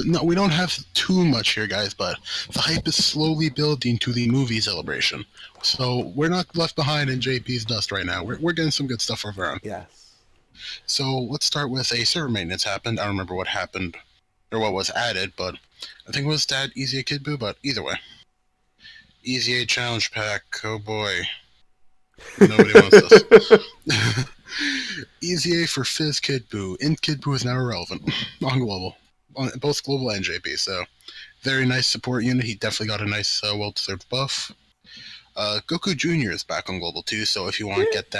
No, we don't have too much here, guys, but the hype is slowly building to the movie celebration. So we're not left behind in JP's dust right now. We're getting some good stuff of our own. Yes. So let's start with a server maintenance happened. I don't remember what happened or what was added, but I think it was Dad Easy Kid Boo, but either way. Easy A Challenge Pack, oh boy. Nobody wants this. Easy A for Fizz Kid Boo. Int Kid Boo is now irrelevant on global. On both global and JP, so very nice support unit. He definitely got a nice, well-deserved buff. Goku Jr. is back on global too, so if you want to get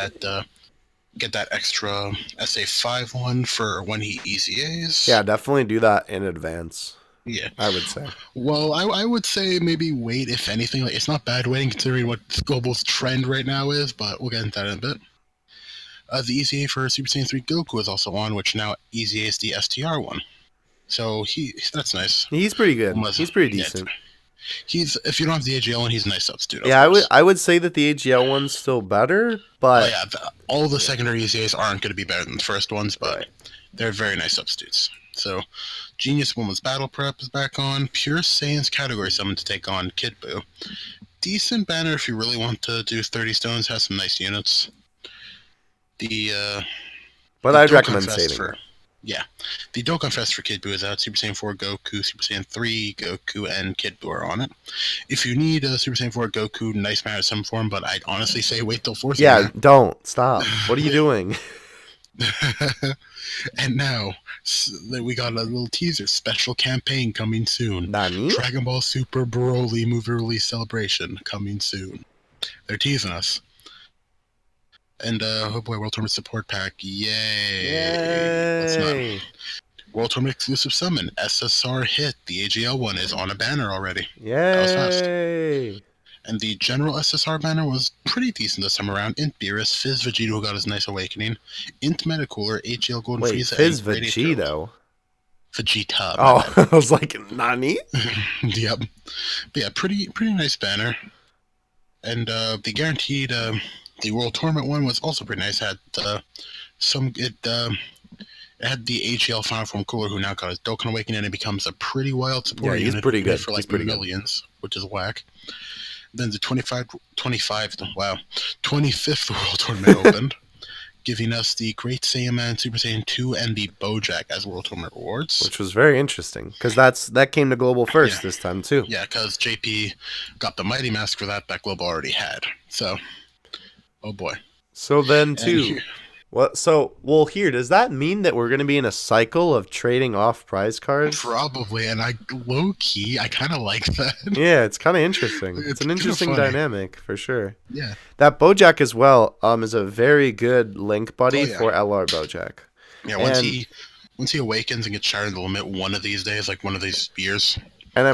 that extra SA5 one for when he EZAs. Yeah, definitely do that in advance. Yeah, I would say. Well, I would say maybe wait, if anything. Like, it's not bad waiting considering what global's trend right now is, but we'll get into that in a bit. The EZA for Super Saiyan 3 Goku is also on, which now EZA is the STR one. So that's nice. He's pretty good. Unless, He's pretty yeah, decent. if you don't have the AGL one, he's a nice substitute. Yeah, of course. I would say that the AGL one's still better, but all the secondary EZAs aren't going to be better than the first ones, but right. They're very nice substitutes. So, Genius Woman's Battle Prep is back on. Pure Saiyan's category summon to take on Kid Buu. Decent banner if you really want to do 30 stones. Has some nice units. But I'd recommend saving it. Yeah. The Dokkan Fest for Kid Buu is out. Super Saiyan 4 Goku, Super Saiyan 3 Goku, and Kid Buu are on it. If you need a Super Saiyan 4 Goku, nice banner some form, but I'd honestly say wait till 4 Yeah, don't. Stop. What are you doing? And now we got a little teaser special campaign coming soon. Nani? Dragon Ball Super Broly movie release celebration coming soon. They're teasing us. And oh boy, World Tournament support pack. Yay! What's not? World Tournament exclusive summon SSR hit. The AGL one is on a banner already. Yay! That was fast. And the general SSR banner was pretty decent this time around. Int Beerus, Fizz Vegito who got his nice awakening, Int Metacooler, AGL Golden Frieza, Fizz Vegito? Vegeta. Oh, I was like, Nani? Yep. But yeah, pretty nice banner. And the guaranteed, the World Tournament one was also pretty nice. Had it had the AGL Final Form Cooler who now got his Dokkan Awakening and it becomes a pretty wild support unit. Yeah, he's pretty good. For like millions, which is whack. Then the 25th World Tournament opened, giving us the Great Saiyaman, Super Saiyan 2, and the Bojack as World Tournament rewards. Which was very interesting, because that came to Global first this time, too. Yeah, because JP got the Mighty Mask for that Global already had. So, oh boy. So then, too... here, does that mean that we're going to be in a cycle of trading off prize cards? Probably, and low-key, I kind of like that. Yeah, it's kind of interesting. It's an interesting dynamic, for sure. Yeah. That Bojack as well is a very good link buddy for LR Bojack. Yeah, once he awakens and gets shattered in the limit one of these days, like one of these years. And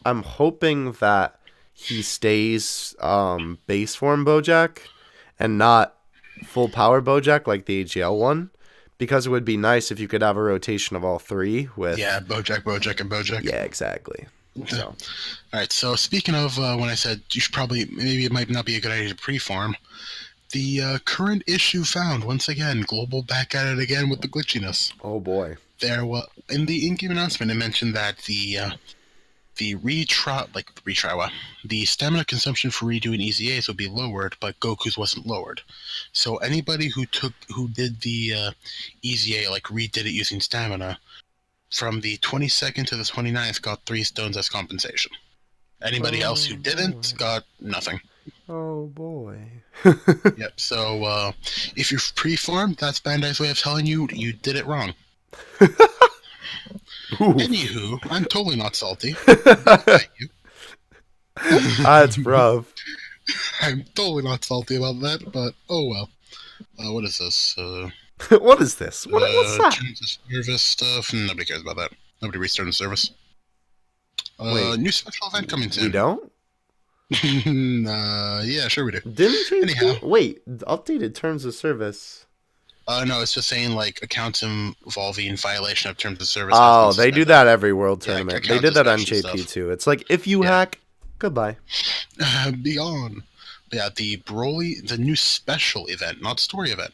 I'm hoping that he stays base form Bojack and not full power Bojack like the AGL one, because it would be nice if you could have a rotation of all three with Bojack, and Bojack. Yeah, exactly. So. All right. So speaking of when I said you should maybe it might not be a good idea to pre-farm, the current issue found once again, Global back at it again with the glitchiness. Oh boy. In the in-game announcement, it mentioned that the stamina consumption for redoing EZAs would be lowered, but Goku's wasn't lowered. So anybody who did the EZA, like redid it using stamina, from the 22nd to the 29th got 3 stones as compensation. Anybody else who didn't got nothing. Oh boy. Yep, so if you're pre-farmed, that's Bandai's way of telling you did it wrong. Anywho, I'm totally not salty. That's rough. I'm totally not salty about that, but oh well. What is this? What is this? What's that? Terms of service stuff. Nobody cares about that. Nobody restarted the service. New special event coming soon. We don't? Yeah, sure we do. Didn't change. Wait, updated terms of service. No, it's just saying like accounts involving violation of terms of service. Oh, they do that every World Tournament. They did that on JP too. It's like if you hack, goodbye. Beyond. But yeah, the new special event, not story event,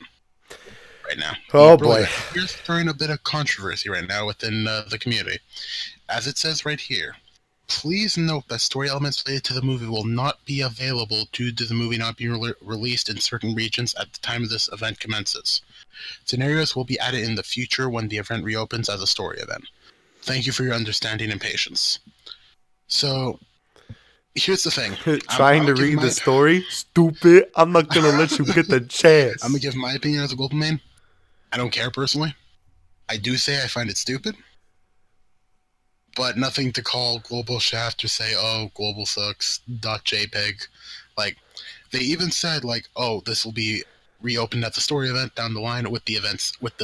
right now. Oh boy, here's throwing a bit of controversy right now within the community, as it says right here. Please note that story elements related to the movie will not be available due to the movie not being released in certain regions at the time this event commences. Scenarios will be added in the future when the event reopens as a story event. Thank you for your understanding and patience. So, here's the thing. Trying to read the story? Stupid. I'm not going to let you get the chance. I'm going to give my opinion as a global main. I don't care personally. I do say I find it stupid. But nothing to call Global Shaft or say, oh, Global sucks, .jpeg. Like, they even said, like, oh, this will be reopened at the story event down the line with the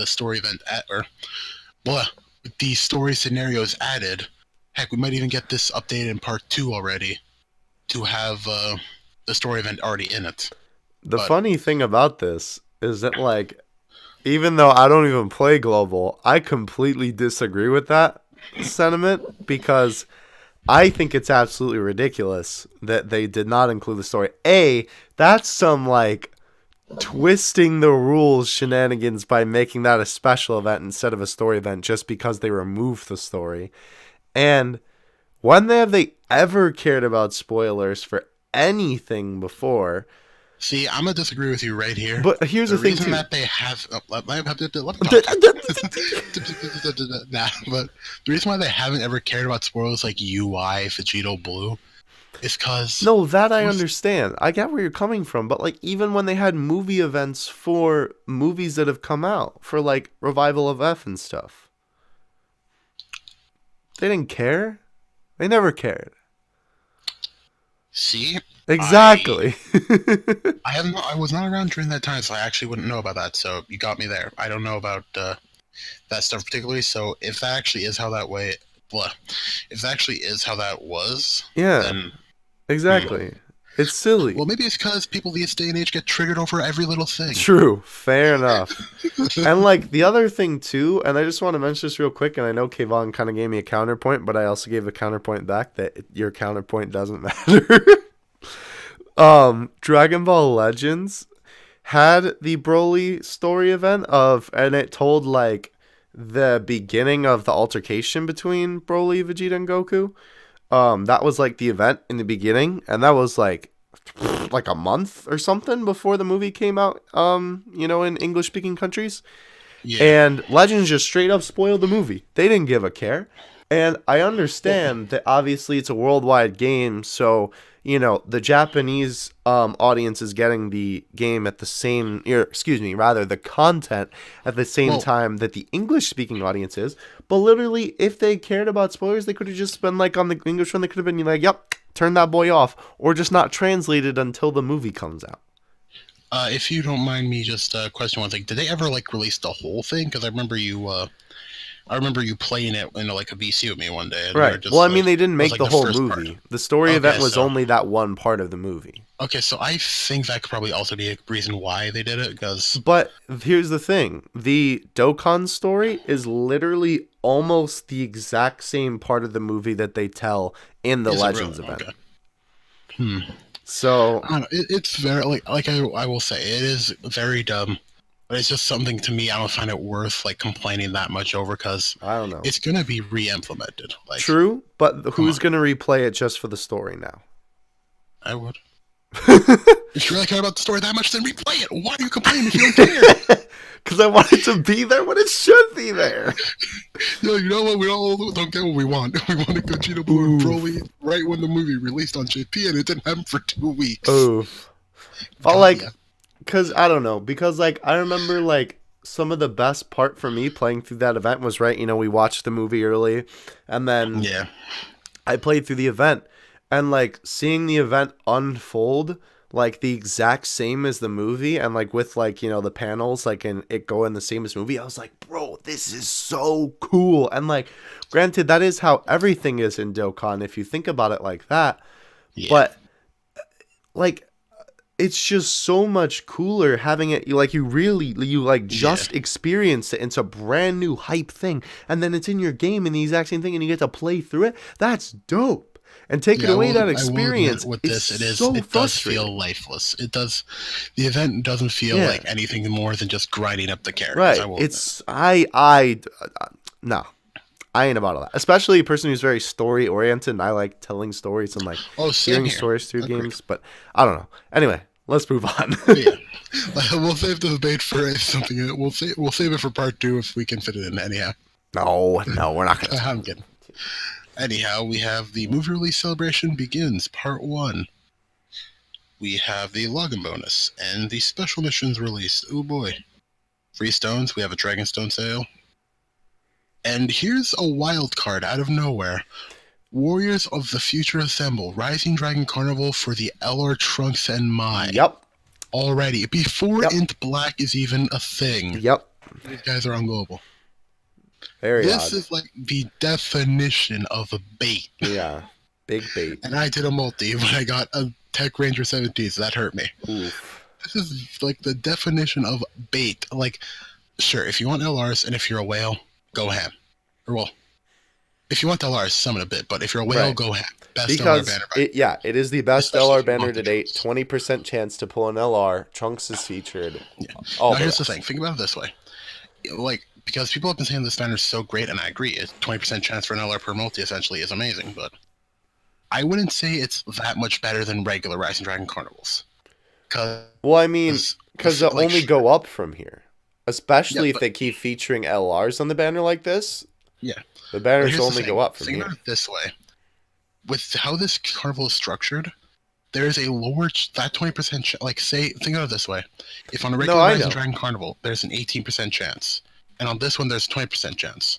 story event with the story scenarios added. Heck, we might even get this updated in part 2 already to have the story event already in it. The But funny thing about this is that, like, even though I don't even play Global, I completely disagree with that sentiment because I think it's absolutely ridiculous that they did not include the story. That's some, like, twisting the rules shenanigans by making that a special event instead of a story event just because they removed the story. And when have they ever cared about spoilers for anything before? see, I'm gonna disagree with you right here. But here's The the thing reason too. that they have let me talk. Nah, but the reason why they haven't ever cared about spoilers like UI Vegito Blue is because No, that I understand. I get where you're coming from, but like even when they had movie events for movies that have come out for like Revival of F and stuff, they didn't care. They never cared. see, Exactly. I was not around during that time, so I actually wouldn't know about that. So you got me there. I don't know about that stuff particularly. So if that actually is how that way, blah, if that actually is how that was, Yeah, then exactly. It's silly. well, maybe it's because people these day and age get triggered over every little thing. True. Fair enough. And like the other thing too, and I just want to mention this real quick, and I know Kayvon kind of gave me a counterpoint, but I also gave a counterpoint back that your counterpoint doesn't matter. Dragon Ball Legends had the Broly story event and it told like the beginning of the altercation between Broly, Vegeta, and Goku. That was like the event in the beginning, and that was like a month or something before the movie came out. In English speaking countries. Yeah. And Legends just straight up spoiled the movie. They didn't give a care. And I understand that obviously it's a worldwide game, so the Japanese audience is getting the game at the same, rather the content at the same time that the English speaking audience is. But literally, if they cared about spoilers, they could have just been like on the English one. They could have been like, "Yep, turn that boy off," or just not translated until the movie comes out. If you don't mind me just question one thing, did they ever like release the whole thing? Because I remember you playing it in like a VC with me one day. And Right. just, Well, I like, mean, they didn't it was, make like, the whole first movie. part. The story Okay, event was so only that one part of the movie. okay, so I think that could probably also be a reason why they did it. Because But here's the thing. The Dokkan story is literally almost the exact same part of the movie that they tell in the is it Legends really? event. Okay. Hmm. So, I don't know. It's very like I will say it is very dumb, but it's just something to me. I don't find it worth like complaining that much over because I don't know. it's gonna be re-implemented. Like True, but come who's on, going to replay it just for the story now? I would. If you really care about the story that much, then replay it. Why do you complain if you don't care? Because I want it to be there when it should be there. No, you know what? We all don't get what we want. We want to Gogeta Blue and Broly right when the movie released on JP, and it didn't happen for 2 weeks. Oof. But God, like, yeah. because I don't know. Because like, I remember like some of the best part for me playing through that event was right. We watched the movie early, and then Yeah. I played through the event, and like seeing the event unfold like the exact same as the movie, and like with like the panels like and it going the same as movie. I was like, bro, this is so cool. And like, granted, that is how everything is in Dokkan if you think about it like that. Yeah. But like, it's just so much cooler having it you like just experienced it. It's a brand new hype thing, and then it's in your game in the exact same thing, and you get to play through it. That's dope. And taking away that experience, with it's this, so it does frustrating. feel lifeless. It does. The event doesn't feel like anything more than just grinding up the characters. Right. I will It's I no. I ain't about all that. Especially a person who's very story oriented, and I like telling stories and like same hearing here. stories through Agreed. games. But I don't know. Anyway, let's move on. Yeah, we'll save the debate for something. We'll save it for part 2 if we can fit it in. Anyhow, no, we're not gonna. I'm kidding. Anyhow, we have the movie release celebration begins, part 1. We have the login bonus and the special missions release. Oh boy. Free stones, we have a Dragonstone sale. And here's a wild card out of nowhere. Warriors of the Future Assemble, Rising Dragon Carnival for the LR Trunks and Mai. Yep. Already, before Int Black is even a thing. Yep. These guys are on global. Very This odd. is like the definition of a bait. Yeah. Big bait. And I did a multi when I got a Tech Ranger 17, so that hurt me. Oof. This is like the definition of bait. Like, sure, if you want LRs and if you're a whale, go ham. Or well, if you want LRs, summon a bit. But if you're a whale, Right. go ham. Best LR Because banner, right? it is the best Especially LR if you banner want the to date. trunks. 20% chance to pull an LR. Trunks is featured. Yeah. All Now the here's the rest. thing. Think about it this way. Like, because people have been saying this banner is so great, and I agree. It's 20% chance for an LR per multi essentially is amazing, but I wouldn't say it's that much better than regular Rising Dragon Carnivals. Because Well, I mean, because they'll like, only go up from here. yeah, Especially if but they keep featuring LRs on the banner like this. yeah. The But banners here's the only thing. go up from Think here. about it this way. With how this carnival is structured, there is a lower that 20% like say think of it this way. If on a No, regular I Rising know. Dragon Carnival there's an 18% chance, and on this one there's a 20% chance.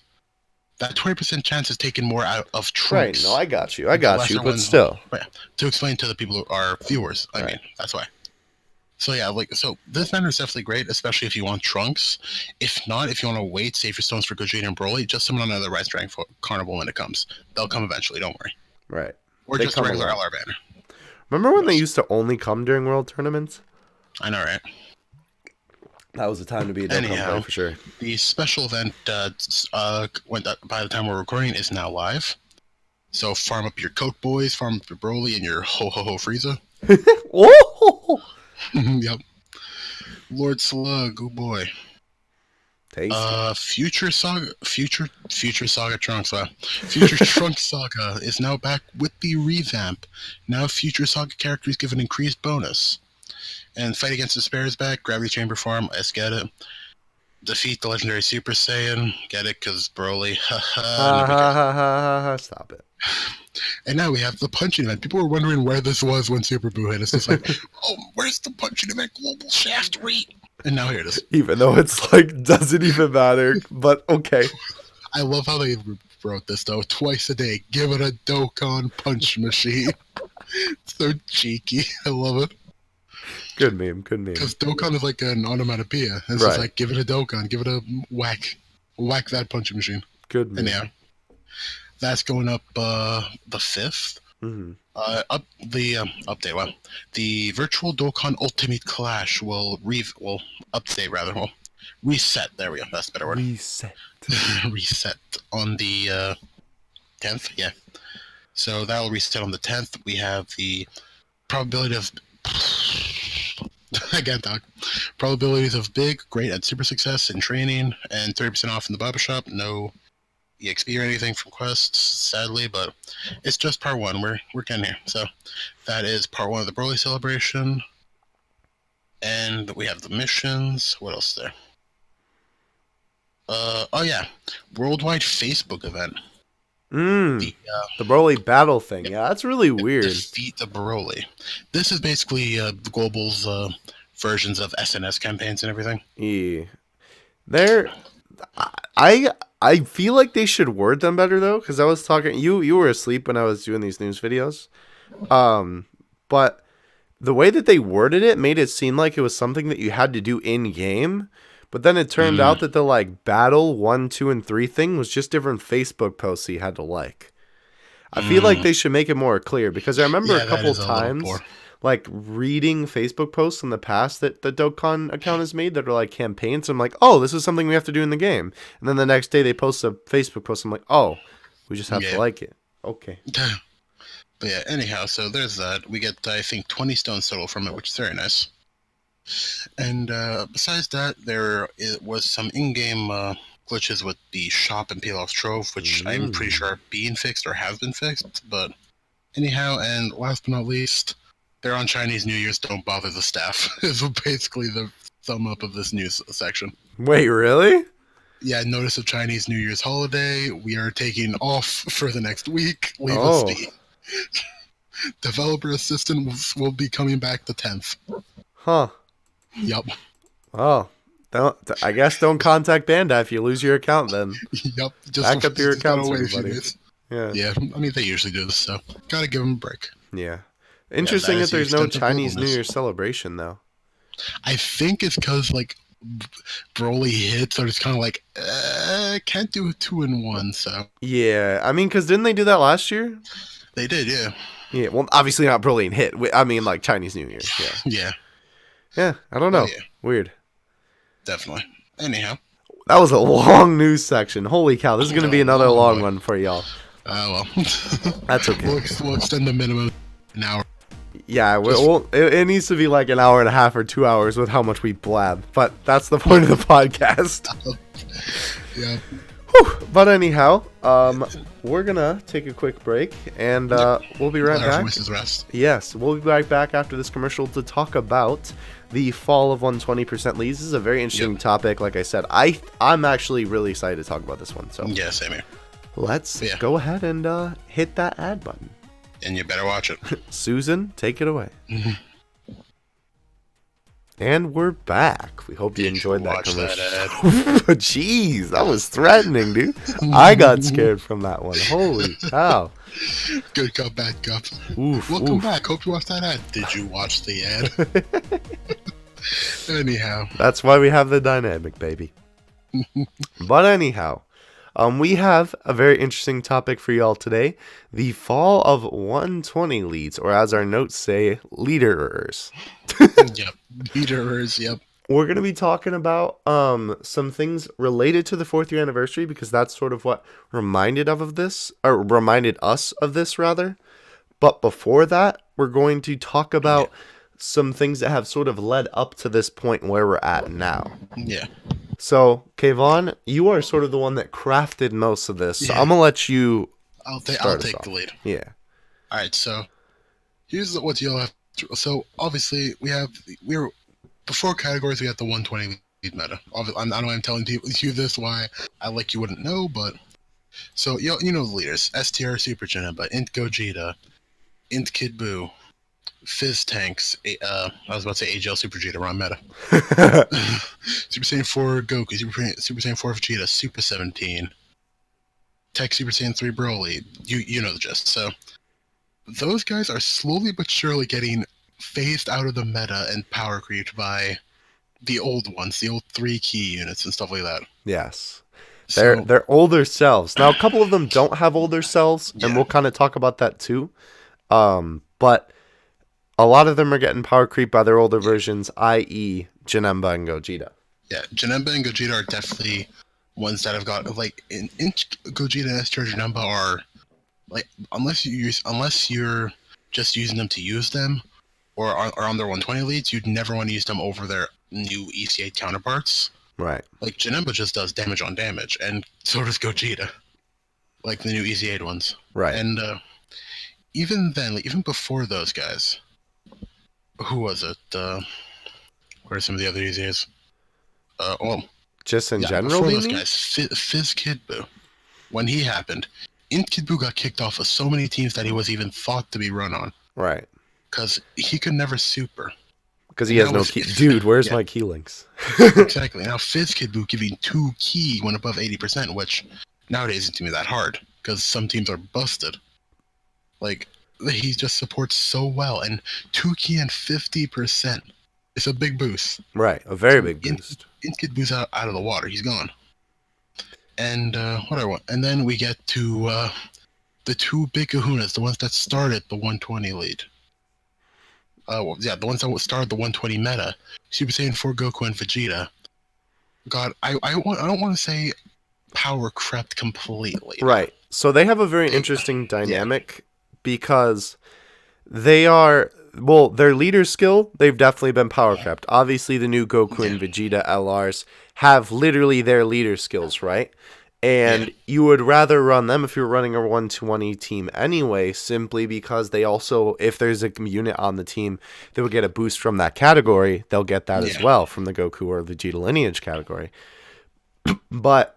That 20% chance is taken more out of Right. trunks. No, I got you. The But lesser still. yeah, to explain to the people who are viewers. I Right. mean, that's why. So yeah, so this banner is definitely great, especially if you want trunks. If not, if you want to wait, save your stones for Gogeta and Broly, just summon another Rise Dragon Carnival when it comes. They'll come eventually, don't worry. Right. Or They just a come regular along. LR banner. Remember when they Yes. used to only come during world tournaments? I know, right? That was the time to be a Dokkan Anyhow, player for sure. the special event, by the time we're recording, is now live. So farm up your Coke Boys, farm up your Broly, and your Ho Ho Ho Frieza. Oh! Yep. Lord Slug, oh boy. Tasty. Future Saga Trunks. Wow. Future Trunks Saga is now back with the revamp. Now Future Saga characters give an increased bonus. And Fight Against Despair is back. Gravity Chamber Farm, let's get it. Defeat the legendary Super Saiyan, get it, because Broly. Stop it. And now we have the punching event. People were wondering where this was when Super Boo hit. It's just like, oh, where's the punching event? Global Shaft Rate. And now here it is. Even though it's like, doesn't even matter. But okay. I love how they wrote this, though. Twice a day, give it a Dokkan punch machine. So cheeky. I love it. Good meme. Good meme. Because Dokkan is like an onomatopoeia. It's Right. just like, give it a Dokkan, give it a whack. Whack that punching machine. Good And meme. yeah. That's going up the 5th. Mm-hmm. Update. Well, the virtual Dokkan Ultimate Clash will update rather. Well, reset. There we go. That's a better word. Reset. Reset on the 10th. Yeah. So that'll reset on the 10th. We have the probability of I can't talk. Probabilities of big, great, and super success in training, and 30% off in the barber shop. No EXP or anything from quests, sadly, but it's just part 1. We're getting here. So that is part 1 of the Broly celebration. And we have the missions. What else is there? Oh yeah. Worldwide Facebook event. The Broly battle thing. Yeah, that's really weird. Defeat the Broly. This is basically Global's versions of SNS campaigns and everything. Yeah. I feel like they should word them better though, because I was talking you were asleep when I was doing these news videos. But the way that they worded it made it seem like it was something that you had to do in game. But then it turned out that the like battle 1, 2, and 3 thing was just different Facebook posts that you had to like. I feel like they should make it more clear, because I remember a couple times like reading Facebook posts in the past that the Dokkan account has made that are like campaigns. I'm like, oh, this is something we have to do in the game. And then the next day they post a Facebook post. I'm like, oh, we just have to like it. Okay. But yeah, anyhow, so there's that. We get, I think, 20 stones total from it, which is very nice. And besides that, there was some in-game glitches with the shop and Pilaf's Trove, which I'm pretty sure are being fixed or have been fixed. But anyhow, and last but not least, they're on Chinese New Year's, don't bother the staff, is basically the sum up of this news section. Wait, really? Yeah, notice of Chinese New Year's holiday. We are taking off for the next week. Leave us be. Developer assistant will be coming back the 10th. Huh. Yep. Oh. I guess don't contact Bandai if you lose your account then. Yep. Back up your accounts, wait everybody. Yeah. I mean, they usually do this, so gotta give them a break. Yeah. Interesting that is that there's the no extent of Chinese New globalness. Year celebration, though. I think it's because, like, Broly hits, so it's kind of like, can't do a 2-in-1, so. Yeah. I mean, because didn't they do that last year? They did, yeah. Yeah. Well, obviously not Broly and hit. I mean, like Chinese New Year. Yeah. Yeah. Yeah, I don't know. Yeah, Weird. definitely. Anyhow. That was a long news section. Holy cow, this is going to be another long one for y'all. Well. That's okay. We'll extend the minimum an hour. Yeah, it needs to be like an hour and a half or 2 hours with how much we blab. But that's the point of the podcast. Yeah. Whew. But anyhow, we're going to take a quick break, and we'll be right back. Rest. Yes, we'll be right back after this commercial to talk about the fall of 120% leads. This is a very interesting topic. Like I said, I'm actually really excited to talk about this one. So yeah, same here. Let's go ahead and hit that ad button. And you better watch it. Susan, take it away. And we're back. We hope you enjoyed that commercial. Jeez, that was threatening, dude. I got scared from that one. Holy cow. Good cup, bad cup. Welcome back. Hope you watched that ad. Did you watch the ad? Anyhow. That's why we have the dynamic, baby. But anyhow, we have a very interesting topic for y'all today. The fall of 120 leads, or as our notes say, leaderers. Yep. Leaderers, yep. We're going to be talking about some things related to the 4th year anniversary, because that's sort of what reminded us of this, rather. But before that, we're going to talk about some things that have sort of led up to this point where we're at now. Yeah. So, Kayvon, you are sort of the one that crafted most of this, so I'm going to let you I'll take the lead. Yeah. All right, so here's what you'll have to, so obviously we're before categories we have the 120 lead meta. I know I'm telling you this why I like you wouldn't know, but so you know the leaders: STR Super Janemba, Int Gogeta, Int Kid Buu, Fizz Tanks, I was about to say AGL Super Vegeta, wrong meta. Super Saiyan 4 Goku, Super Saiyan 4 Vegeta, Super 17, Tech Super Saiyan 3 Broly. You know the gist. So those guys are slowly but surely getting phased out of the meta and power creeped by the old ones, the old 3 key units and stuff like that. Yes. They're older selves. Now, a couple of them don't have older selves, and Yeah. we'll kind of talk about that too. But a lot of them are getting power creep by their older versions, i.e. Janemba and Gogeta. Yeah, Janemba and Gogeta are definitely ones that have got, like, in Gogeta and STR Janemba are, like, unless you're just using them to use them, or are on their 120 leads, you'd never want to use them over their new EC8 counterparts. Right. Like, Janemba just does damage on damage, and so does Gogeta. Like, the new EC8 ones. Right. And, even then, like, even before those guys, who was it? What are some of the other EC8s? Just in general, before maybe? those guys, Fizz Kid Buu. When he happened, Int Kid Buu got kicked off of so many teams that he was even thought to be run on. Right. Because he could never super. Because he has no key. Dude, where's my key links? Exactly. Now, Fizz Kid Buu giving 2 key when above 80%, which nowadays isn't that hard, because some teams are busted. Like, he just supports so well, and 2 key and 50%. It's a big boost. Right, a very big boost. Int Kid Buu's out of the water. He's gone. And what I want, and then we get to the 2 big kahunas, the ones that started the 120 lead. The ones that started the 120 meta. Super Saiyan 4 Goku and Vegeta. God, I don't want to say power crept completely. Right. So they have a very interesting dynamic because they are, well, their leader skill, they've definitely been power crept. Obviously, the new Goku and Vegeta LRs have literally their leader skills, right? And you would rather run them if you're running a 120 team anyway, simply because they also, if there's a unit on the team that would get a boost from that category, they'll get that as well from the Goku or Vegeta lineage category. But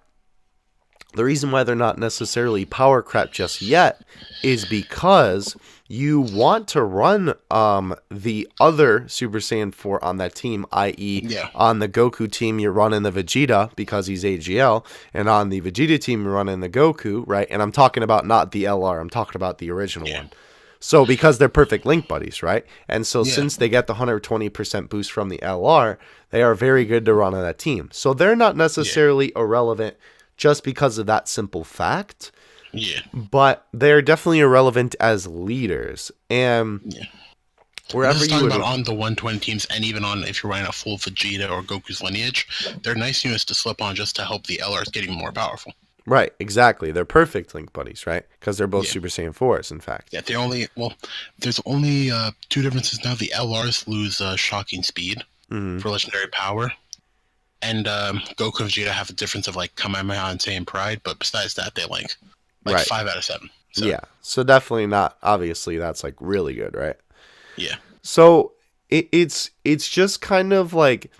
the reason why they're not necessarily power crept just yet is because you want to run the other Super Saiyan 4 on that team, i.e. on the Goku team you're running the Vegeta because he's AGL, and on the Vegeta team you're running the Goku, right? And I'm talking about not the LR, I'm talking about the original one. So because they're perfect link buddies, right? And so since they get the 120% boost from the LR, they are very good to run on that team. So they're not necessarily irrelevant just because of that simple fact. Yeah. But they're definitely irrelevant as leaders. And And this Wherever is you talking would. about on the 120 teams, and even on if you're running a full Vegeta or Goku's lineage, they're nice units to slip on just to help the LRs getting more powerful. Right, exactly. They're perfect Link buddies, right? Because they're both Yeah. Super Saiyan 4s, in fact. Yeah, there's only two differences now. The LRs lose shocking speed Mm-hmm. for legendary power, and Goku and Vegeta have a difference of like Kamehameha and Saiyan Pride, but besides that, they like Right. 5 out of 7. So, Yeah, so definitely not. Obviously, that's like really good, right? yeah. So it's just kind of like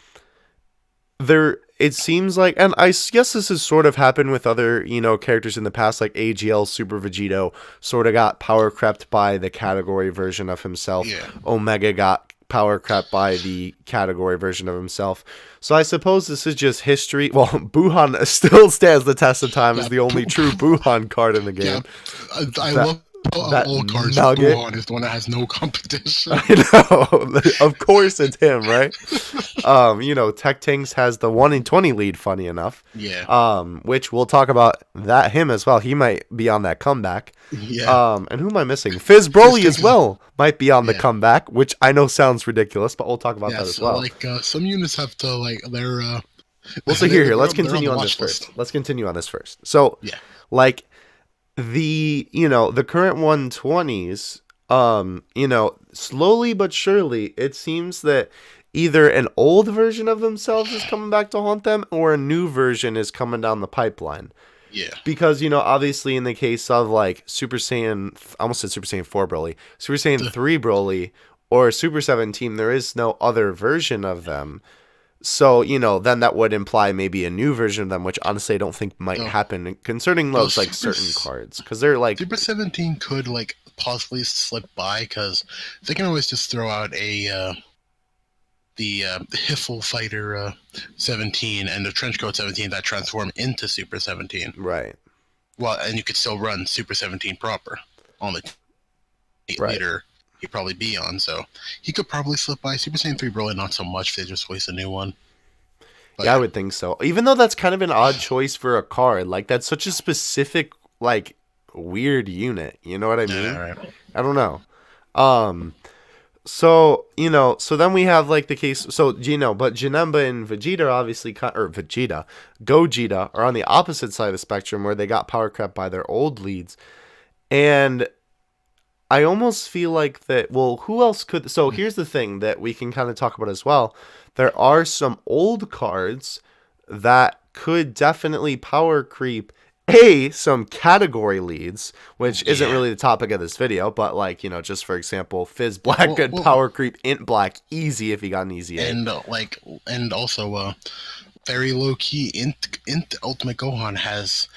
there. It seems like, and I guess this has sort of happened with other characters in the past, like AGL Super Vegito sort of got power crept by the category version of himself. Yeah. Omega got power crept by the category version of himself. So I suppose this is just history. Well, Buhan still stands the test of time as the only true Buhan card in the game. Yeah, I love all cards. nugget. Buhan is the one that has no competition. I know. Of course it's him, right? Tech Tanks has the 1 in 20 lead, funny enough. Yeah. Which we'll talk about him as well. He might be on that comeback. Yeah. And who am I missing? Fizz Broly as well might be on the comeback, which I know sounds ridiculous, but we'll talk about that as well. Some units have to they're Well, so here. Let's continue on this first. So, the current 120s, slowly but surely, it seems that either an old version of themselves is coming back to haunt them, or a new version is coming down the pipeline. Yeah. Because, obviously in the case of like Super Saiyan, I almost said Super Saiyan 4 Broly, Super Saiyan 3 Broly, or Super 17, there is no other version of them. So, then that would imply maybe a new version of them, which honestly I don't think might happen concerning those certain cards. Because they're like... Super 17 could possibly slip by, because they can always just throw out the Hiffle Fighter 17 and the Trenchcoat 17 that transform into Super 17. Right. Well, and you could still run Super 17 proper on the 8 liter he'd probably be on, so he could probably slip by. Super Saiyan 3 Broly, not so much, they just waste a new one. But, yeah, I would think so. Even though that's kind of an odd choice for a card. Like, that's such a specific, weird unit. You know what I mean? Yeah, right. I don't know. So then we have, the case... So, but Janemba and Vegeta obviously... Gogeta are on the opposite side of the spectrum, where they got power crept by their old leads. And I almost feel like that... Well, who else could... So, here's the thing that we can kind of talk about as well. There are some old cards that could definitely power creep some category leads, which isn't really the topic of this video, but just for example, Fizz Black could power creep Int Black easy if he got an easy 8. And also very low key Int Ultimate Gohan has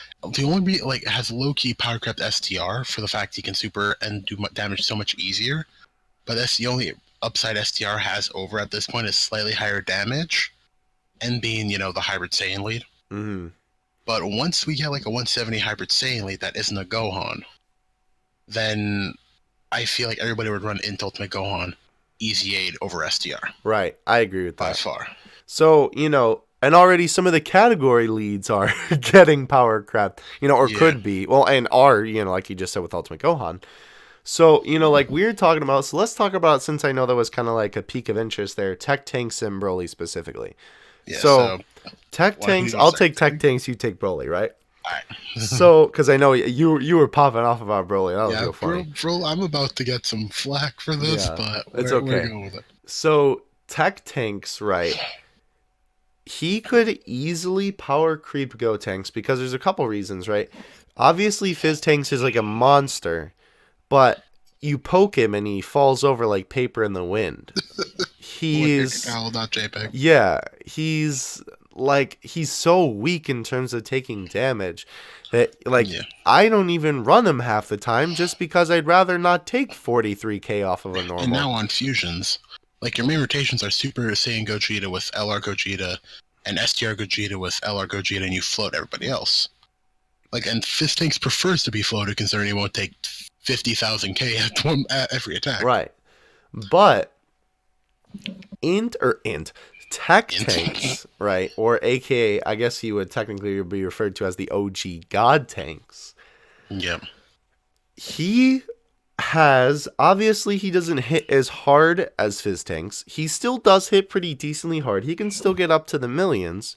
has low key power crept STR for the fact he can super and do damage so much easier, but that's the only upside STR has over at this point is slightly higher damage, and being the hybrid Saiyan lead. Mm-hmm. But once we get a 170 hybrid Saiyan lead that isn't a Gohan, then I feel like everybody would run into Ultimate Gohan easy 8 over STR. Right, I agree with that. By far. So, and already some of the category leads are getting power crept, could be. Well, and are, like you just said with Ultimate Gohan. So, we were talking about, so let's talk about, since I know that was kind of a peak of interest there, Tech Tanks and Broly specifically. Yeah, so Tech Tanks, I'll take Tech Tanks, you take Broly, right? Alright. So, because I know you were popping off about Broly. That was real funny. Bro, I'm about to get some flack for this, but it's okay. We're going with it. So, Tech Tanks, right? He could easily power creep Gotenks because there's a couple reasons, right? Obviously, Fizz Tanks is a monster, but you poke him and he falls over like paper in the wind. He's not JPEG. Yeah, he's so weak in terms of taking damage that I don't even run him half the time just because I'd rather not take 43k off of a normal. And now on fusions, your main rotations are Super Saiyan Gogeta with LR Gogeta and STR Gogeta with LR Gogeta, and you float everybody else. And Fizz Tanks prefers to be floated considering he won't take 50,000k at every attack. Right. But Tech Tanks, right, or aka I guess he would technically be referred to as the OG God Tanks. Yeah. He has, obviously he doesn't hit as hard as Fizz Tanks. He still does hit pretty decently hard. He can still get up to the millions,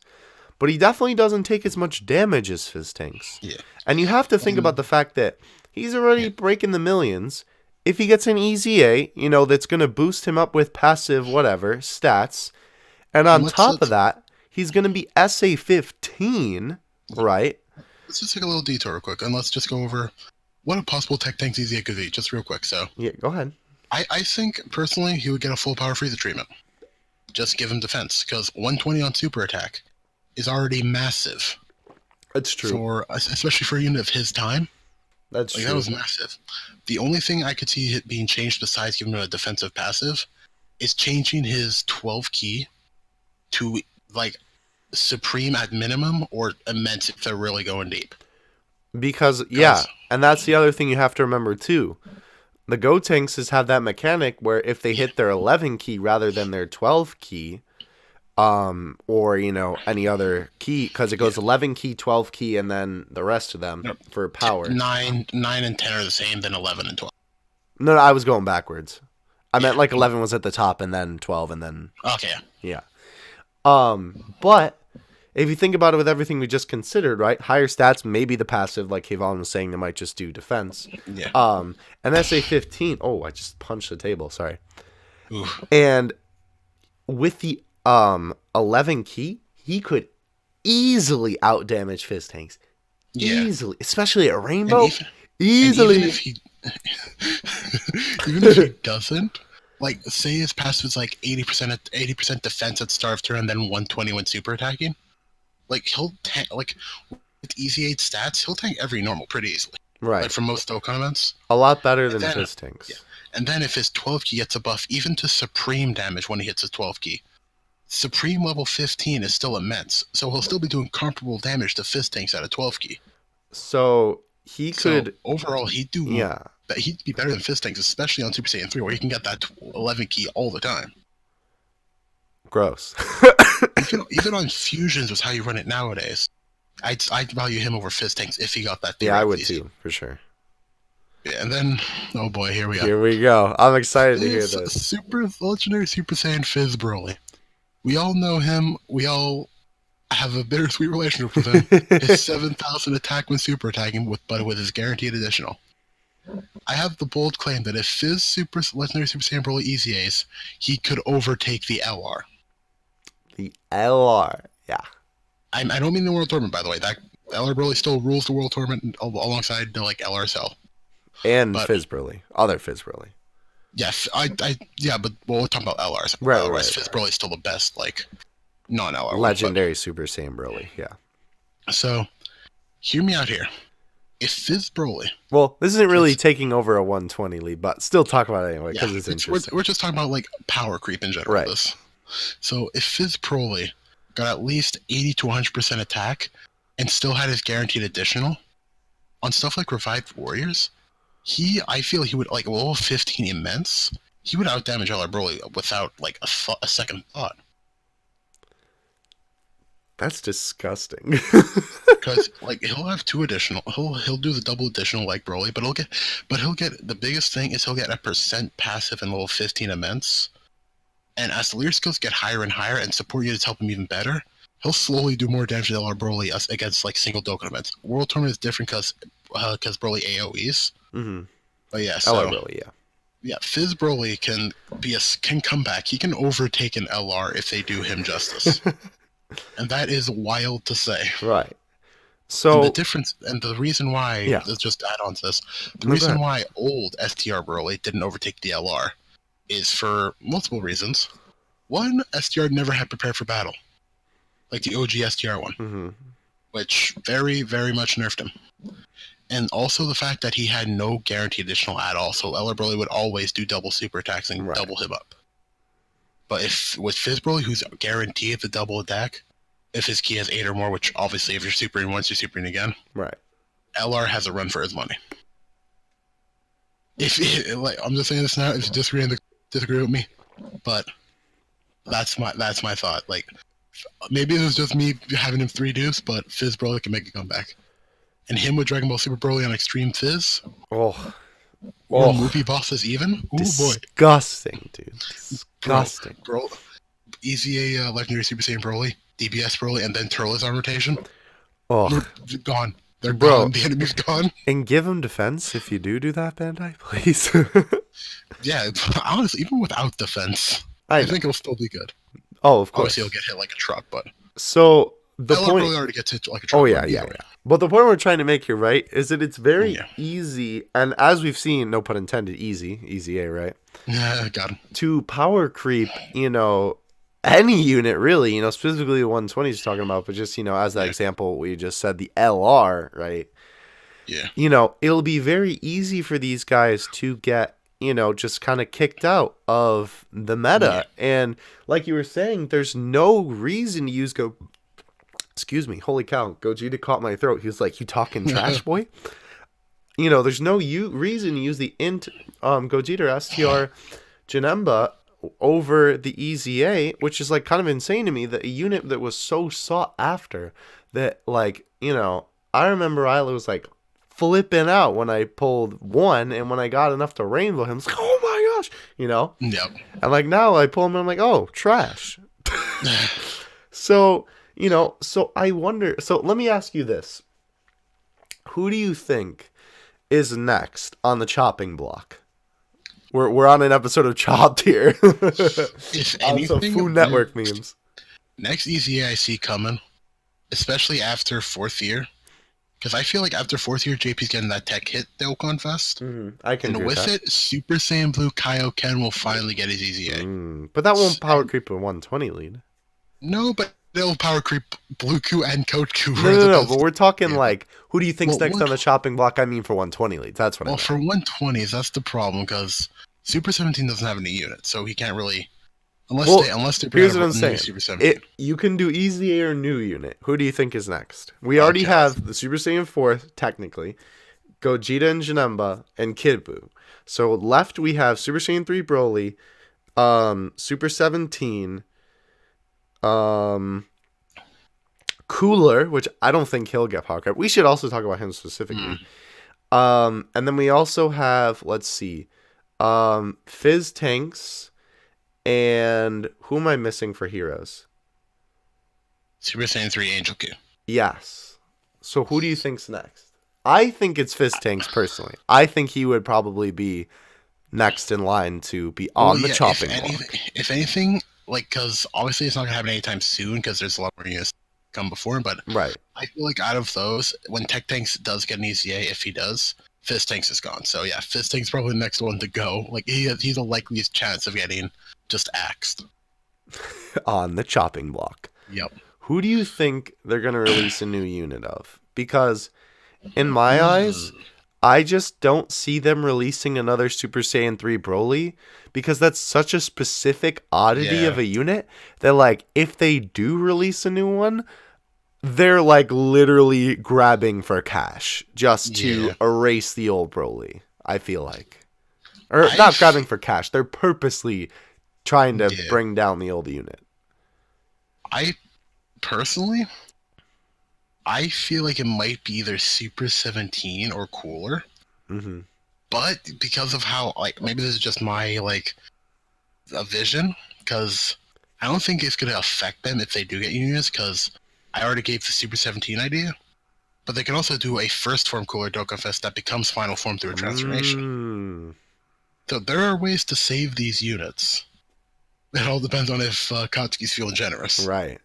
but he definitely doesn't take as much damage as Fizz Tanks. Yeah. And you have to think about the fact that he's already breaking the millions. If he gets an EZA, that's going to boost him up with passive whatever stats, and on top of that, he's going to be SA 15, right? Let's just take a little detour real quick, and let's just go over what a possible Tech Tank EZA could be, just real quick. So, yeah, go ahead. I think, personally, he would get a full power Frieza treatment. Just give him defense, because 120 on super attack is already massive. That's true. Especially for a unit of his time. That's true. That was massive. The only thing I could see it being changed besides giving him a defensive passive is changing his 12 key to, like, supreme at minimum or immense if they're really going deep. Because, yeah, and that's the other thing you have to remember, too. The Gotenks have that mechanic where if they hit their 11 key rather than their 12 key, or, any other key, because it goes 11 key, 12 key, and then the rest of them for power. 9 and 10 are the same, then 11 and 12. No, I was going backwards. I meant 11 was at the top, and then 12, and then... Okay, yeah. But if you think about it with everything we just considered, right? Higher stats, maybe the passive, like Kayvon was saying, they might just do defense. Yeah. And SA 15, I just punched the table, sorry. Oof. And with the 11 key, he could easily outdamage Fizz Tanks. Yeah. Easily. Especially at Rainbow. Easily. Even if he doesn't, like, say his passive is like 80% defense at start of turn, then 120 when super attacking. Like, he'll tank, like, with easy 8 stats, he'll tank every normal pretty easily. Right. Like, for most Dokkan events. A lot better than Fizz Tanks. Yeah. And then if his 12 key gets a buff, even to supreme damage when he hits his 12 key, supreme level 15 is still immense. So he'll still be doing comparable damage to Fizz Tanks at a 12 key. So he could... overall, he'd do... Yeah. He'd be better than Fizz Tanks, especially on Super Saiyan 3, where he can get that 11 key all the time. Gross. even on Fusions was how you run it nowadays. I'd value him over Fizz Tanks if he got that. Yeah, I would too, for sure. Yeah, and then, oh boy, here we go. Here we go. I'm excited to hear this. Legendary Super Saiyan Fizz Broly. We all know him. We all have a bittersweet relationship with him. His 7,000 attack when super attacking, but with his guaranteed additional. I have the bold claim that if Fizz Legendary Super Saiyan Broly EZAs, he could overtake the LR. The LR, yeah. I don't mean the World Tournament, by the way. That LR Broly still rules the World Tournament alongside LR Cell. And Fizz Broly. Other Fizz Broly. Yeah, but we're talking about LRs. Right. Fizz Broly is still the best, non-LR. Legendary Super Saiyan Broly, yeah. So, hear me out here. If Fizz Broly... Well, this isn't really taking over a 120 lead, but still talk about it anyway, because it's interesting. We're just talking about, power creep in general. Right. So, if Fizz Broly got at least 80 to 100% attack, and still had his guaranteed additional, on stuff like Revived Warriors... I feel he would, level 15 immense, he would outdamage LR Broly without, a second thought. That's disgusting. Because, he'll have 2 additional, he'll do the double additional like Broly, but he'll get, the biggest thing is he'll get a percent passive in level 15 immense, and as the leader skills get higher and higher, and support units help him even better, he'll slowly do more damage to LR Broly against, single Dokkan events. World Tournament is different because Broly AoEs. Mm-hmm. But yeah, so LR Broly, yeah. Yeah, Fizz Broly can come back. He can overtake an LR if they do him justice. And that is wild to say. Right. So and the difference and the reason why let's just add on to this. The reason why old STR Broly didn't overtake the LR is for multiple reasons. One, STR never had prepared for battle. Like the OG STR one. Mm-hmm. Which very, very much nerfed him. And also the fact that he had no guaranteed additional at all, so LR Broly would always do double super attacks and double him up. But if with Fizz Broly, who's guaranteed the double attack, if his key has 8 or more, which obviously if you're supering once, you're supering again. Right. LR has a run for his money. I'm just saying this now. If you disagree with me, but that's my thought. Maybe it was just me having him 3 dupes, but Fizz Broly can make a comeback. And him with Dragon Ball Super Broly on Extreme Fizz. Oh, Or Oh, movie bosses even. Ooh boy, disgusting, dude. bro, Disgusting. bro, easy a legendary Super Saiyan Broly, DBS Broly, and then Turles on rotation. We're Oh, gone. They're bro. gone. The enemy's gone. And give him defense if you do that, Bandai, please. Yeah, honestly, even without defense, I I know. think it'll still be good. Oh, of Obviously, he'll course. get hit like a truck, but So the LR point. Broly already gets hit like a Oh truck. yeah, But yeah, either way, yeah. But the point we're trying to make here, right, is that it's very yeah, easy, and as we've seen, no pun intended, easy A, right? got him. To power creep, any unit really, specifically the 120 is talking about, but just, as that Yeah, example we just said, the LR, right? yeah, It'll be very easy for these guys to get, just kind of kicked out of the yeah. meta. And like you were saying, there's no reason to use Go. Excuse me, holy cow, Gogeta caught my throat. He was like, "You talking trash, boy?" There's no reason to use the Gogeta or STR Janemba over the EZA, which is like kind of insane to me that a unit that was so sought after that, like, I remember I was like flipping out when I pulled one, and when I got enough to rainbow him, I was like, oh my gosh, Yep. and like now I pull him and I'm like, oh, trash. So, so I wonder, so let me ask you this. Who do you think is next on the chopping block? We're on an episode of Chopped here. If On some anything, Food Network memes. next EZA I see coming, especially after fourth year, because I feel like after fourth year, JP's getting that tech hit Dokkan Fest. I can And agree with with that. it, Super Saiyan Blue Kaioken will finally get his EZA. But that won't power And creep a 120 lead. no, but they'll power creep Blue Ku and Code Ku No, for no, the no. best. But we're talking Yeah. like, who do you think's Well, next on the chopping block? I mean, for 120 leads. That's what I Well, meant. for 120s, that's the problem because Super 17 doesn't have any units, so he can't really unless they bring Here's out what I'm a new saying. Super 17. You can do easy A or new unit. Who do you think is next? We already Okay. have the Super Saiyan 4, technically, Gogeta and Janemba, and Kid Buu. So left we have Super Saiyan 3 Broly, Super 17, Cooler, which I don't think he'll get power creep. We should also talk about him specifically. And then we also have, let's see, Fizz Tanks, and who am I missing for heroes? Super Saiyan 3 Angel Q. Yes. So who do you think's next? I think it's Fizz Tanks personally. I think he would probably be next in line to be on the chopping block. If anything, like, because obviously it's not going to happen anytime soon because there's a lot more units come before him, but Right. I feel like out of those, when Tech Tanks does get an EZA, if he does, Fizz Tanks is gone. So yeah, Fizz Tanks probably the next one to go. Like, he's the likeliest chance of getting just axed. On the chopping block. Yep. Who do you think they're going to release a new unit of? Because in my eyes, I just don't see them releasing another Super Saiyan 3 Broly because that's such a specific oddity of a unit that, like, if they do release a new one, they're, like, literally grabbing for cash just to erase the old Broly, I feel like. Or not grabbing for cash. They're purposely trying to bring down the old unit. Personally, I feel like it might be either Super 17 or Cooler. Mm-hmm. But because of how, like, maybe this is just my, like, a vision, because I don't think it's going to affect them if they do get units, because I already gave the Super 17 idea. But they can also do a first form Cooler Dokkan Fest that becomes final form through a transformation. So there are ways to save these units. It all depends on if Katsuki's feeling generous. Right.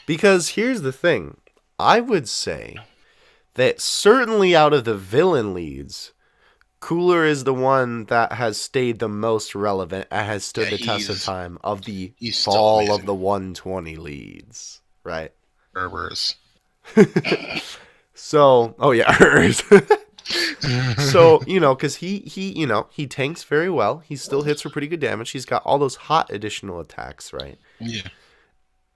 Because here's the thing. I would say that certainly out of the villain leads, Cooler is the one that has stayed the most relevant and has stood the test of time of the fall of the 120 leads. Right. Berbers. So, oh yeah, so, because he tanks very well. He still hits for pretty good damage. He's got all those hot additional attacks, right? Yeah.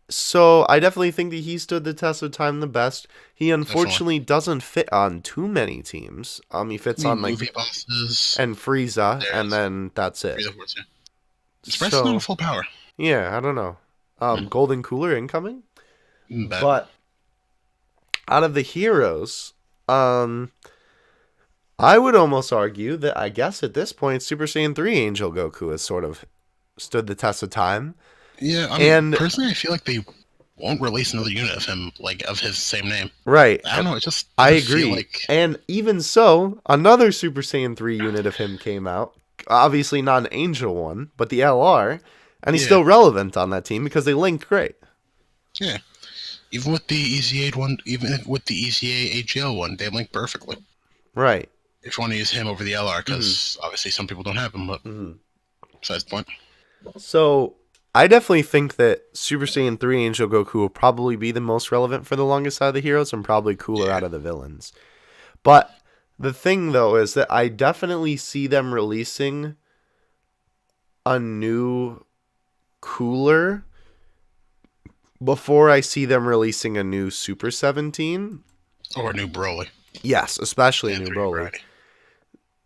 So I definitely think that he stood the test of time the best. He unfortunately doesn't fit on too many teams. He fits on like movie bosses and Frieza, and then that's it. Express not full power. Yeah, I don't know. Golden Cooler incoming, Bet. but out of the heroes, I would almost argue that I guess at this point, Super Saiyan 3 Angel Goku has sort of stood the test of time. Yeah, I mean, And, personally, I feel like they won't release another unit of him, like, of his same name. right. I don't know, it just I doesn't feel agree. like... And even so, another Super Saiyan 3 unit of him came out. Obviously not an Angel one, but the LR. And he's Yeah. still relevant on that team because they linked great. Yeah. Even with the EZA one, even with the EZA AGL one, they link perfectly. Right. If you want to use him over the LR, because obviously some people don't have him, but besides the point. So I definitely think that Super Saiyan 3 Angel Goku will probably be the most relevant for the longest out of the heroes and probably cooler out of the villains. But the thing, though, is that I definitely see them releasing a new cooler before I see them releasing a new Super 17. Or a new Broly. Yes, especially a new 3 Broly. variety.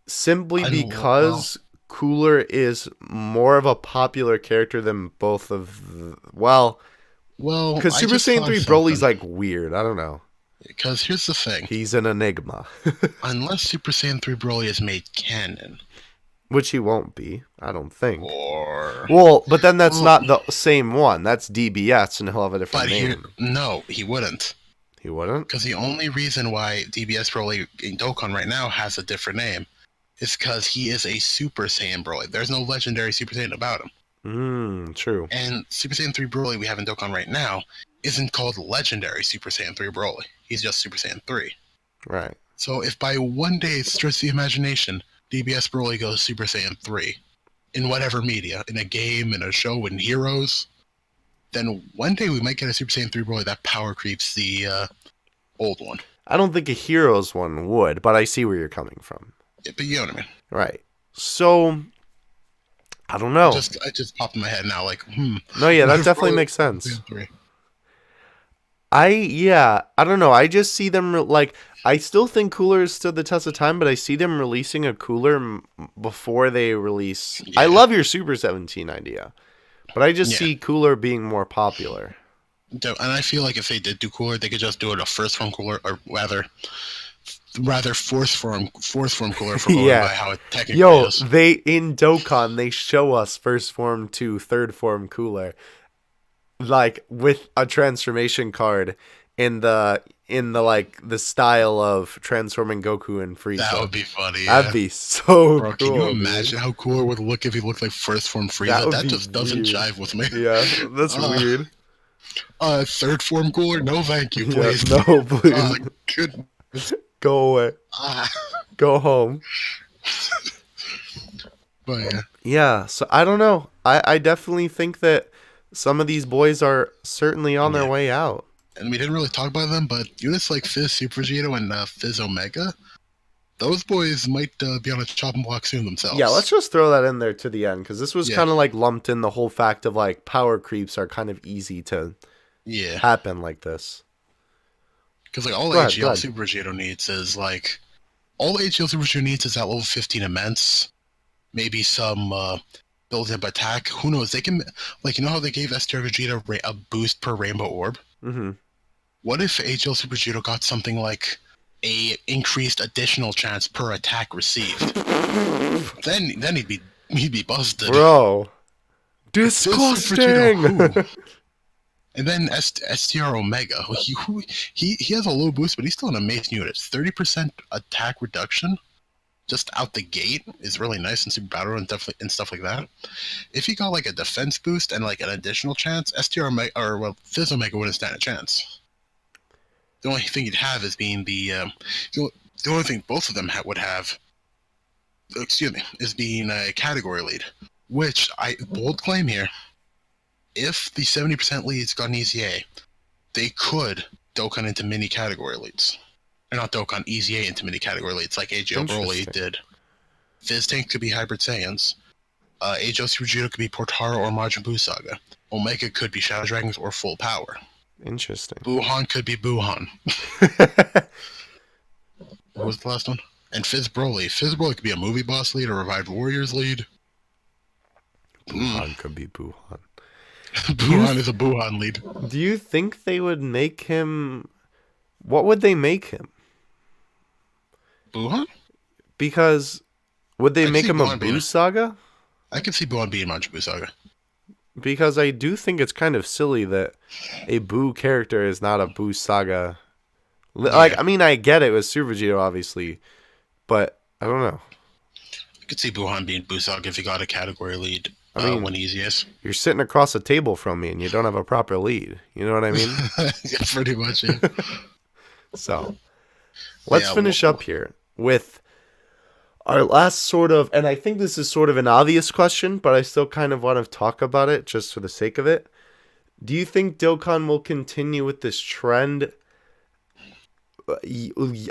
Simply I don't- because Cooler is more of a popular character than both of Well, because I Super just Saiyan thought 3 of Broly's something. like weird. I don't know. Because here's the thing. He's an enigma. Unless Super Saiyan 3 Broly is made canon, Which he won't be, I don't think. or... Well, but then that's Well- not the same one. That's DBS and he'll have a different But here, name. no, he wouldn't. He wouldn't? Because the only reason why DBS Broly in Dokkan right now has a different name is because he is a Super Saiyan Broly. There's no legendary Super Saiyan about him. True. And Super Saiyan 3 Broly we have in Dokkan right now isn't called legendary Super Saiyan 3 Broly. He's just Super Saiyan 3. Right. So if by one day it stretches the imagination, DBS Broly goes Super Saiyan 3 in whatever media, in a game, in a show, in Heroes, then one day we might get a Super Saiyan 3 Broly that power creeps the old one. I don't think a Heroes one would, but I see where you're coming from. Yeah, but you know what I mean. Right. So, I don't know. It just popped in my head now, like, No, yeah, what that if definitely Broly- makes sense. Saiyan 3? I don't know. I just see them, I still think Cooler stood the test of time, but I see them releasing a Cooler before they release. I Yeah. love your Super 17 idea, but I just Yeah. see Cooler being more popular. And I feel like if they did do Cooler, they could just do it a first form Cooler, or rather fourth form Cooler for going Yeah. by how it technically Yo, is. in Dokkan, they show us first form to third form Cooler, like with a transformation card in the the style of transforming Goku and Frieza. That would be funny. Yeah. That'd be so Bro, cool. can you dude. imagine how Cooler would look if he looked like first form That Frieza? would That be just doesn't weird. jive with me. Yeah, that's weird. Third form Cooler? No, thank you, Yeah, please. no, please. Oh, goodness. Go away. Ah. Go home. But yeah. Yeah, so I don't know. I definitely think that some of these boys are certainly on their Yeah. way out. And we didn't really talk about them, but units like Fizz Super Vegito and Fizz Omega, those boys might be on a chopping block soon themselves. Yeah, let's just throw that in there to the end because this was Yeah. kind of like lumped in the whole fact of like power creeps are kind of easy to Yeah. happen like this. Because like all Go ahead, AGL go ahead. Super Vegito needs is like all AGL Super Vegito needs is that level 15 immense, maybe some build-up attack. Who knows? They can like you know how they gave STR Vegeta a boost per Rainbow Orb. Mm-hmm. What if AGL Super Vegito got something like a increased additional chance per attack received? then he'd be busted. Bro, Fizz Super disgusting. Vegito, who? And then STR Omega, he has a low boost, but he's still an amazing unit. 30% attack reduction, just out the gate, is really nice in Super Battle and stuff like that. If he got like a defense boost and like an additional chance, STR Omega Fizz Omega wouldn't stand a chance. The only thing he'd have is being the only thing both of them would have, is being a category lead, which bold claim here. If the 70% leads got an EZA, they could Dokkan into mini category leads. Or not Dokkan, EZA into mini category leads, like AGL Broly Interesting. did. Fizz Tank could be Hybrid Saiyans. AGL Super Vegito could be Portaro or Majin Buu Saga. Omega could be Shadow Dragons or Full Power. Interesting. Buuhan could be Buuhan. What was the last one? And Fizz Broly. Fizz Broly could be a movie boss lead or Revived Warriors lead. Buuhan could be Buuhan. Buuhan is a Buuhan lead. Do you think they would make him? What would they make him? Buuhan? Because would they I can make see him a Buuhan being Boo Saga? I can see Buuhan being Majin Buu Saga. Because I do think it's kind of silly that a Boo character is not a Boo Saga. Like, Yeah. I mean, I get it with Super Vegito, obviously, but I don't know. I could see Buuhan being Buu Saga if he got a category lead I mean, when easiest. You're sitting across the table from me and you don't have a proper lead. You know what I mean? Yeah, pretty much, yeah. So, let's Yeah, finish up here with our last sort of, and I think this is sort of an obvious question, but I still kind of want to talk about it just for the sake of it. Do you think Dokkan will continue with this trend?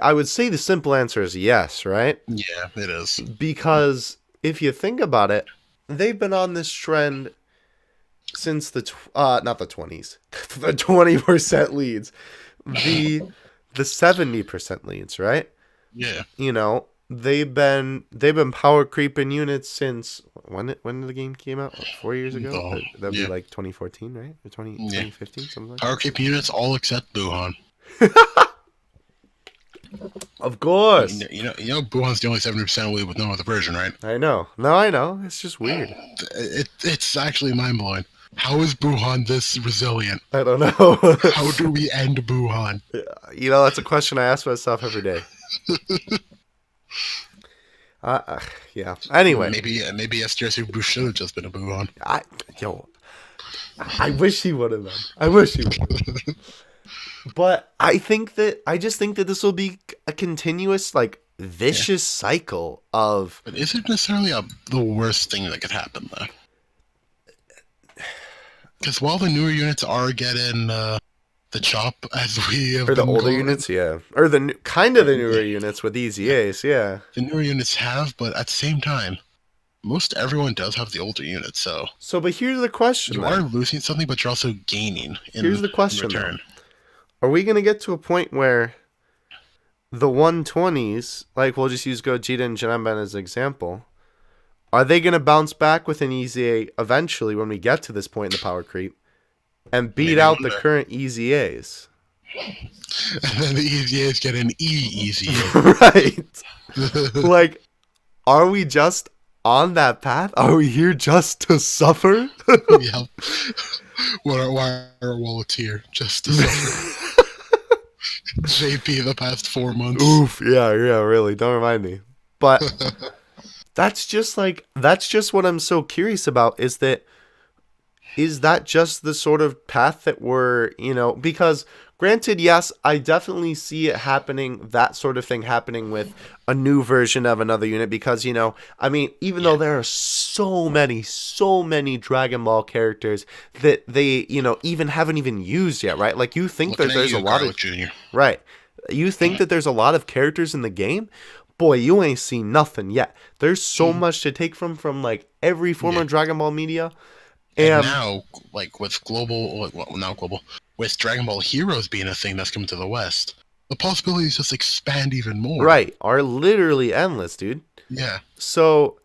I would say the simple answer is yes, right? Yeah, it is. Because if you think about it, they've been on this trend since not the 20s, the 20% leads, the 70% leads, right? Yeah. You know, they've been power creeping units since when did the game came out? Like 4 years ago? Oh, That'd yeah. be like 2014, right? Or 2015, something like Power creep units all except Buuhan. that. Of course. You know, Buuhan's the only 70% lead with no other version, right? I know. No, I know. It's just weird. It's actually mind blowing. How is Buuhan this resilient? I don't know. How do we end Buuhan? You know, that's a question I ask myself every day. Yeah. Anyway, Maybe STR Super Buu should have just been a Buuhan. I wish he would have been. I wish he would have. But I just think that this will be a continuous, like, vicious cycle of. But is it necessarily the worst thing that could happen, though? Because while the newer units are getting the chop, as we have Or the been older calling units, yeah. Or the newer units with Easy Ace, yeah. the newer units have, but at the same time, most everyone does have the older units, so But here's the question. you then. are losing something, but you're also gaining Here's the question, in return. Are we going to get to a point where the 120s, like we'll just use Gogeta and Janemba as an example, are they going to bounce back with an Easy A eventually when we get to this point in the power creep and beat Maybe out one the day. current Easy A's? And then the EZAs get an easy. Right. Like, are we just on that path? Are we here just to suffer? Yeah. Why are wallets here? Just to suffer. JP the past 4 months. Oof, yeah, really. Don't remind me. But that's just what I'm so curious about is that just the sort of path that we're, because granted, yes, I definitely see it happening, that sort of thing happening with a new version of another unit because, I mean, even though there are so many Dragon Ball characters that they, even haven't even used yet, right? Like you think that there's a lot of Jr. Right. You think that there's a lot of characters in the game? Boy, you ain't seen nothing yet. There's so much to take from like every form of Dragon Ball media. And now, like with with Dragon Ball Heroes being a thing that's coming to the West, the possibilities just expand even more. Right, are literally endless, dude. Yeah. So,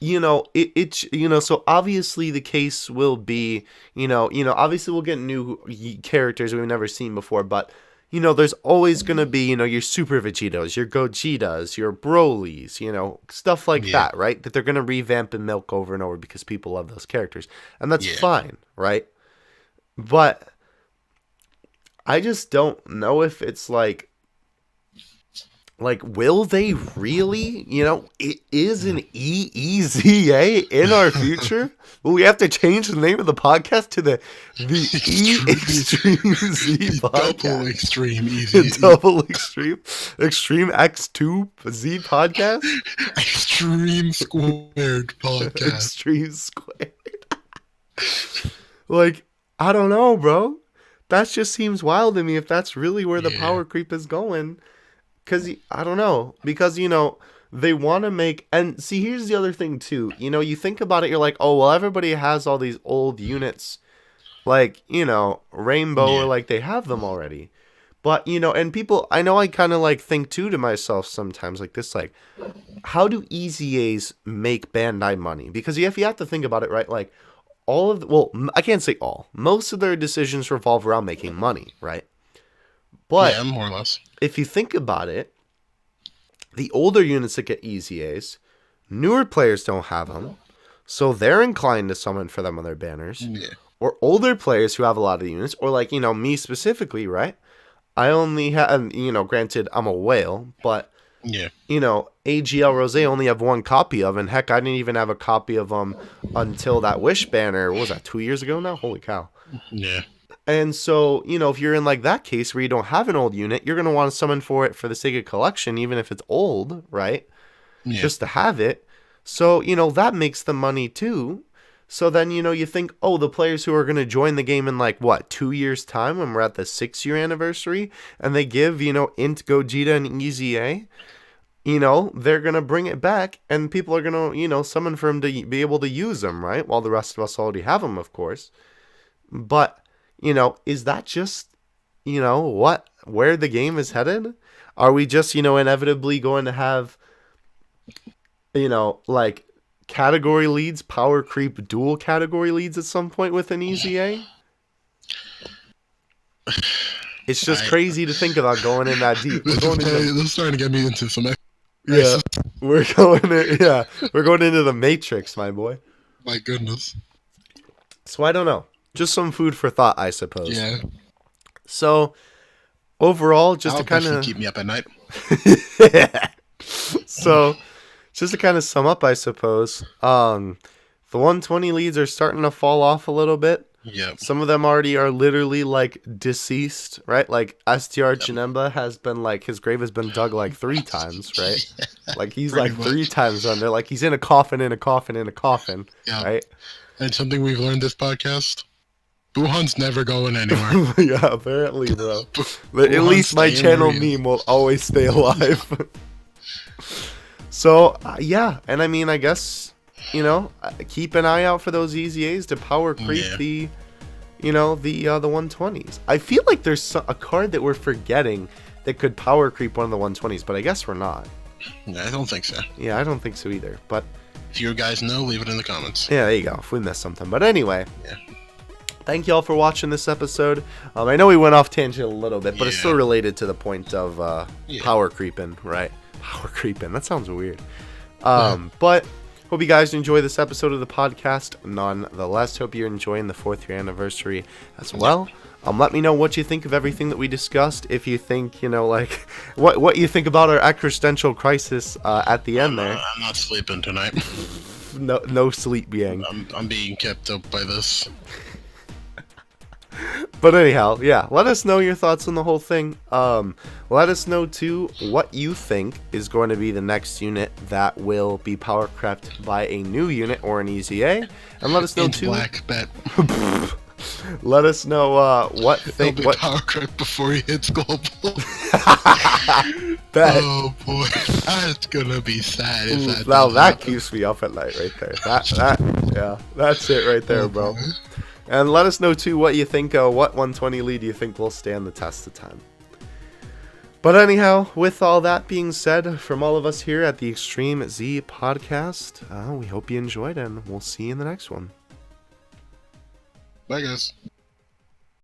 so obviously the case will be, obviously we'll get new characters we've never seen before, but there's always going to be, your Super Vegetos, your Gogetas, your Brolys, stuff like that, right? That they're going to revamp and milk over and over because people love those characters. And that's fine, right? But I just don't know if it's like, will they really, it is an EEZA in our future? Will we have to change the name of the podcast to the E Extreme Z podcast? Double Extreme Easy. Double Extreme X2 Z podcast? Extreme Squared podcast. Extreme Squared. I don't know, bro. That just seems wild to me if that's really where the power creep is going. Because, I don't know. Because, they want to make... And see, here's the other thing, too. You think about it, you're like, oh, well, everybody has all these old units. Like, Rainbow, or like they have them already. But, and people... I know I kind of, think, too, to myself sometimes, like this, how do EZAs make Bandai money? Because if you have to think about it, right, all of... Well, I can't say all. Most of their decisions revolve around making money, right? But more or less. if you think about it, the older units that get easy A's, newer players don't have them, so they're inclined to summon for them on their banners. Yeah. Or older players who have a lot of units, or like, me specifically, right? I only have, granted, I'm a whale, but, Yeah. AGL Rosé only have one copy of, and heck, I didn't even have a copy of them until that Wish banner, what was that, 2 years ago now? Holy cow. Yeah. And so, if you're in like that case where you don't have an old unit, you're going to want to summon for it for the sake of collection, even if it's old, right? Yeah. Just to have it. So, that makes the money too. So then, you think, oh, the players who are going to join the game in 2 years' time when we're at the 6-year anniversary, and they give, Int Gogeta and Easy A, they're going to bring it back, and people are going to, summon for them to be able to use them, right? While the rest of us already have them, of course. But, is that just, where the game is headed? Are we just, inevitably going to have, category leads, power creep, dual category leads at some point with an Easy A? It's just crazy to think about going in that deep. This is starting to get me into some. Yeah, we're going into the Matrix, my boy. My goodness. So I don't know. Just some food for thought, I suppose. Yeah. So overall, just to kind of keep me up at night. So just to kind of sum up, I suppose, the 120 leads are starting to fall off a little bit. Yeah. Some of them already are literally deceased, right? Like STR Janemba has been his grave has been dug 3 times, right? Yeah, he's 3 times under, he's in a coffin, yeah. Right? And something we've learned this podcast, Buhan's never going anywhere. Yeah, apparently, bro. But at least my channel meme will always stay alive. So, yeah, and I mean, I guess, keep an eye out for those Easy A's to power creep the 120s. I feel like there's a card that we're forgetting that could power creep one of the 120s, but I guess we're not. Yeah, I don't think so. Yeah, I don't think so either, but if you guys know, leave it in the comments. Yeah, there you go, if we missed something. But anyway, thank y'all for watching this episode. I know we went off tangent a little bit, but it's still related to the point of power creeping, right? Power creeping. That sounds weird. But hope you guys enjoy this episode of the podcast. Nonetheless, hope you're enjoying the 4th year anniversary as well. Let me know what you think of everything that we discussed. If you think, what you think about our existential crisis at the end there. I'm not sleeping tonight. No sleep being. I'm being kept up by this. But anyhow, yeah, let us know your thoughts on the whole thing. Let us know, too, what you think is going to be the next unit that will be power crept by a new unit or an Easy A. And let us know, too... Black bet. Let us know what thing... He'll be power crept before he hits global. Bet. Oh, boy. That's gonna be sad if that Now, that keeps me up at night right there. Yeah, that's it right there, bro. Boy. And let us know, too, what you think, what 120 lead you think will stand the test of time. But anyhow, with all that being said, from all of us here at the Extreme Z podcast, we hope you enjoyed, and we'll see you in the next one. Bye, guys.